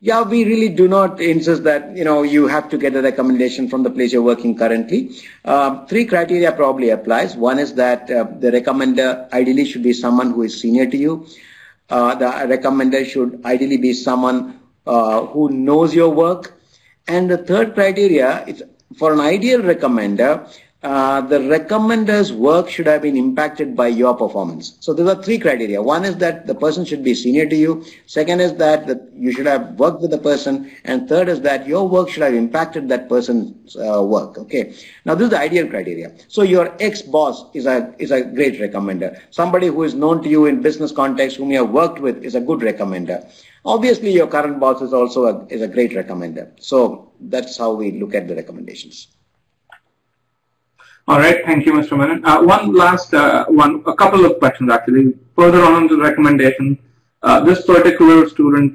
Yeah, we really do not insist that you have to get a recommendation from the place you're working currently. Three criteria probably applies. One is that the recommender ideally should be someone who is senior to you. The recommender should ideally be someone who knows your work. And the third criteria is, for an ideal recommender, the recommender's work should have been impacted by your performance. So there are three criteria. One is that the person should be senior to you. Second is that you should have worked with the person. And third is that your work should have impacted that person's work. Okay. Now this is the ideal criteria. So your ex-boss is a great recommender. Somebody who is known to you in business context, whom you have worked with, is a good recommender. Obviously, your current boss is also a great recommender. So that's how we look at the recommendations. All right, thank you, Mr. Menon. One last a couple of questions actually. Further on the recommendation, this particular student,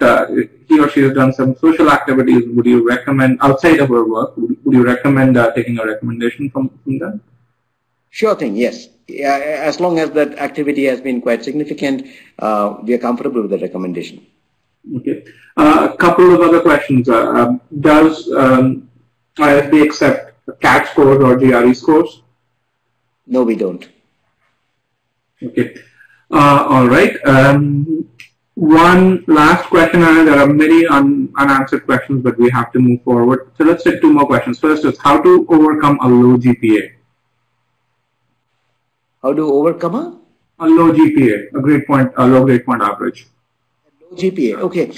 he or she has done some social activities. Would you recommend, outside of her work, would you recommend taking a recommendation from them? Sure thing, yes. As long as that activity has been quite significant, we are comfortable with the recommendation. Okay. A couple of other questions. Does ISB accept CAT scores or GRE scores? No, we don't. Okay. All right. One last question, and there are many unanswered questions, but we have to move forward. So let's take two more questions. First is how to overcome a low GPA. How to overcome a low GPA, a low grade point average. Low GPA. Okay.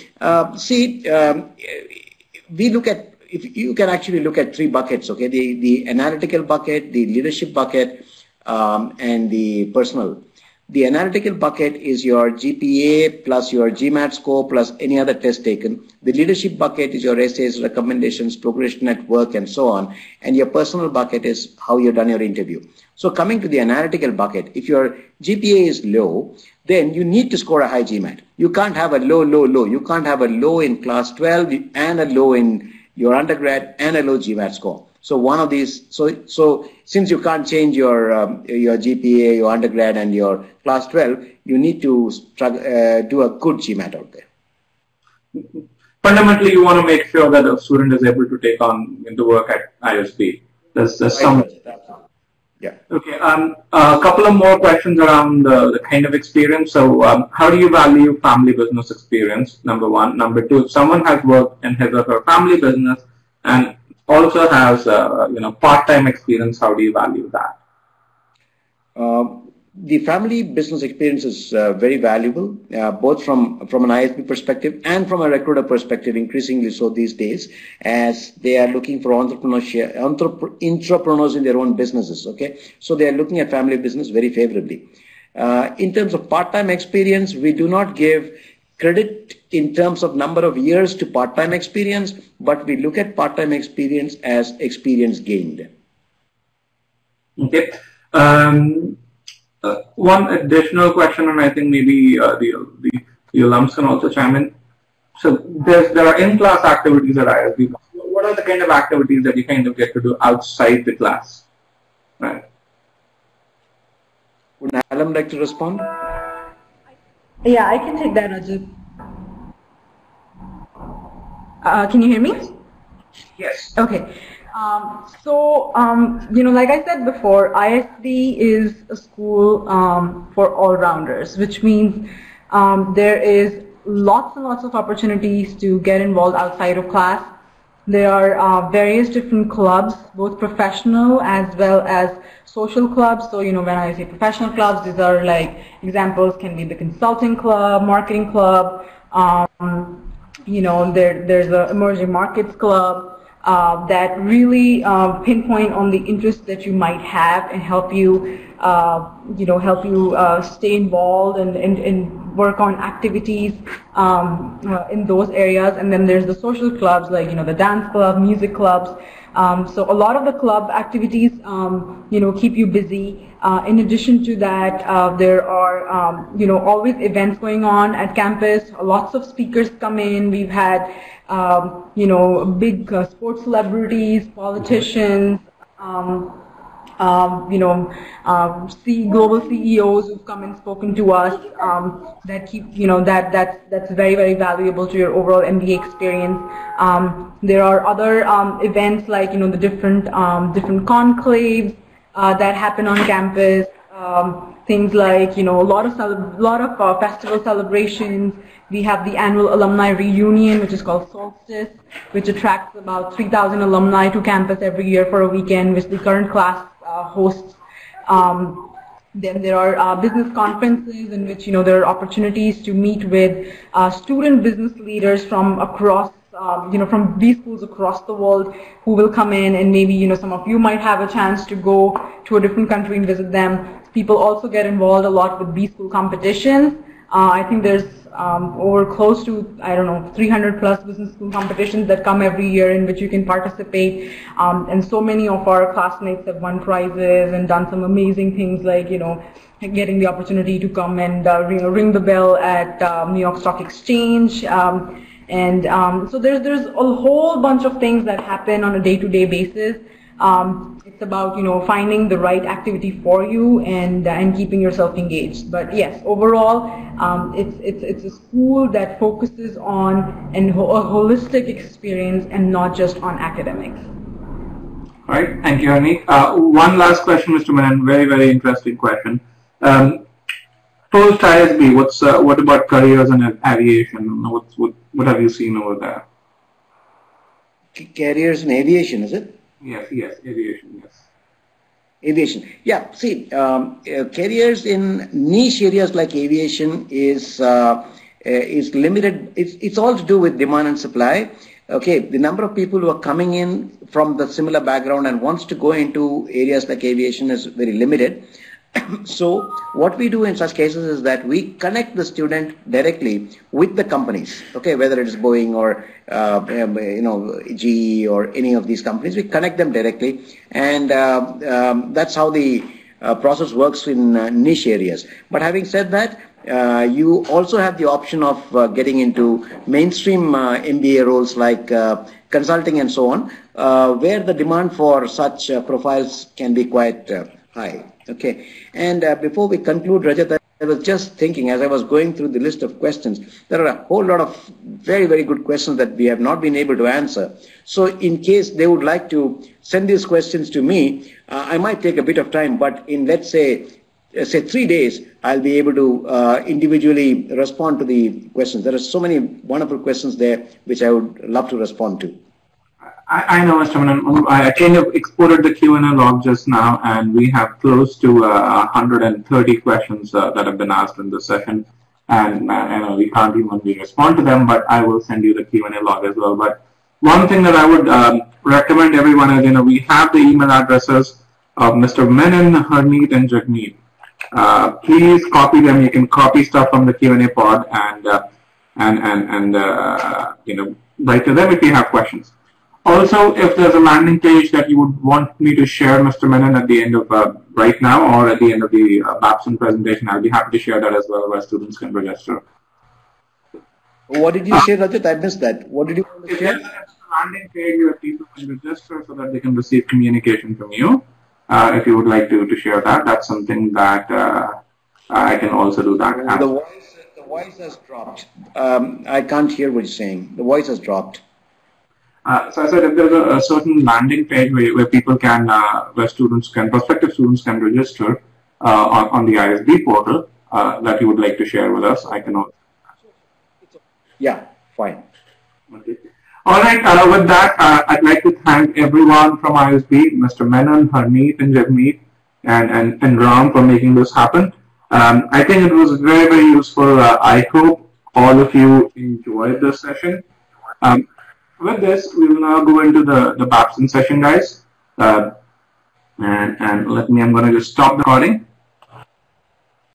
We look at, if you can actually look at three buckets, okay, the analytical bucket, the leadership bucket, and the personal. The analytical bucket is your GPA plus your GMAT score plus any other test taken. The leadership bucket is your essays, recommendations, progression at work, and so on. And your personal bucket is how you've done your interview. So coming to the analytical bucket, if your GPA is low, then you need to score a high GMAT. You can't have a low. You can't have a low in class 12 and a low in your undergrad and a low GMAT score. So one of these, so since you can't change your GPA, your undergrad and your class 12, you need to do a good GMAT out there. Fundamentally, you want to make sure that the student is able to take on into work at ISB. There's some. Yeah. Okay. A couple of more questions around the kind of experience. So, how do you value family business experience? Number one. Number two, if someone has worked in his or her family business and also has part-time experience, how do you value that? The family business experience is very valuable, both from an ISB perspective and from a recruiter perspective, increasingly so these days, as they are looking for entrepreneurs in their own businesses. Okay, so they are looking at family business very favorably. In terms of part-time experience, we do not give credit in terms of number of years to part-time experience, but we look at part-time experience as experience gained. Okay. One additional question, and I think maybe the alums can also chime in. So there are in-class activities at ISB. What are the kind of activities that you kind of get to do outside the class? Right. Would Alam like to respond? Yeah, I can take that, Rajat. Can you hear me? Yes. Okay. Like I said before, ISB is a school for all-rounders, which means there is lots and lots of opportunities to get involved outside of class. There are various different clubs, both professional as well as social clubs. So, when I say professional clubs, these are like examples can be the consulting club, marketing club, there's the emerging markets club that really pinpoint on the interests that you might have and help you, stay involved and work on activities in those areas. And then there's the social clubs like, the dance club, music clubs. So a lot of the club activities, keep you busy. In addition to that, there are, always events going on at campus. Lots of speakers come in. We've had, big sports celebrities, politicians, global CEOs who've come and spoken to us. That keep, that's very, very valuable to your overall MBA experience. There are other events like, the different conclaves that happen on campus. Things like, a lot of festival celebrations. We have the annual Alumni Reunion, which is called Solstice, which attracts about 3,000 alumni to campus every year for a weekend, which the current class hosts. Then there are business conferences in which, there are opportunities to meet with student business leaders from across, from these schools across the world who will come in, and maybe, some of you might have a chance to go to a different country and visit them. People also get involved a lot with B-school competitions. I think there's over close to, 300 plus business school competitions that come every year in which you can participate. And so many of our classmates have won prizes and done some amazing things like, getting the opportunity to come and ring the bell at New York Stock Exchange. So there's a whole bunch of things that happen on a day-to-day basis. It's about, finding the right activity for you and keeping yourself engaged. But yes, overall, it's a school that focuses on a holistic experience and not just on academics. All right, thank you, Harneet. One last question, Mr. Menon. Very, very interesting question. Post ISB, what about careers in aviation? What have you seen over there? Careers in aviation, is it? Yes, aviation, yes. Aviation. Yeah, see, careers in niche areas like aviation is limited. It's all to do with demand and supply. Okay, the number of people who are coming in from the similar background and wants to go into areas like aviation is very limited. So what we do in such cases is that we connect the student directly with the companies, okay, whether it is Boeing or GE or any of these companies. We connect them directly, and that's how the process works in niche areas. But having said that, you also have the option of getting into mainstream MBA roles like consulting and so on, where the demand for such profiles can be quite high. Okay, and before we conclude, Rajat, I was just thinking as I was going through the list of questions, there are a whole lot of very, very good questions that we have not been able to answer. So in case they would like to send these questions to me, I might take a bit of time, but in let's say 3 days, I'll be able to individually respond to the questions. There are so many wonderful questions there which I would love to respond to. I know, Mr. Menon. I kind of exported the Q&A log just now, and we have close to 130 questions that have been asked in this session. And I know we can't even respond to them, but I will send you the Q&A log as well. But one thing that I would recommend everyone is, we have the email addresses of Mr. Menon, Harneet, and Jagmeet. Please copy them. You can copy stuff from the Q&A pod and write to them if you have questions. Also, if there's a landing page that you would want me to share, Mr. Menon, at the end of right now or at the end of the Babson presentation, I'll be happy to share that as well, where students can register. What did you share, Rajat? I missed that. What did you want to share? There's a landing page where people can register so that they can receive communication from you. If you would like to share that, that's something that I can also do that. The voice has dropped. I can't hear what you're saying. The voice has dropped. So I said if there's a certain landing page where people can, prospective students can register on the ISB portal that you would like to share with us, I can also. Yeah, fine. Okay. All right. With that, I'd like to thank everyone from ISB, Mr. Menon, Harneet, and Jagmeet, and Ram for making this happen. I think it was very, very useful. I hope all of you enjoyed this session. With this, we will now go into the Babson session, guys. And I'm going to just stop the recording.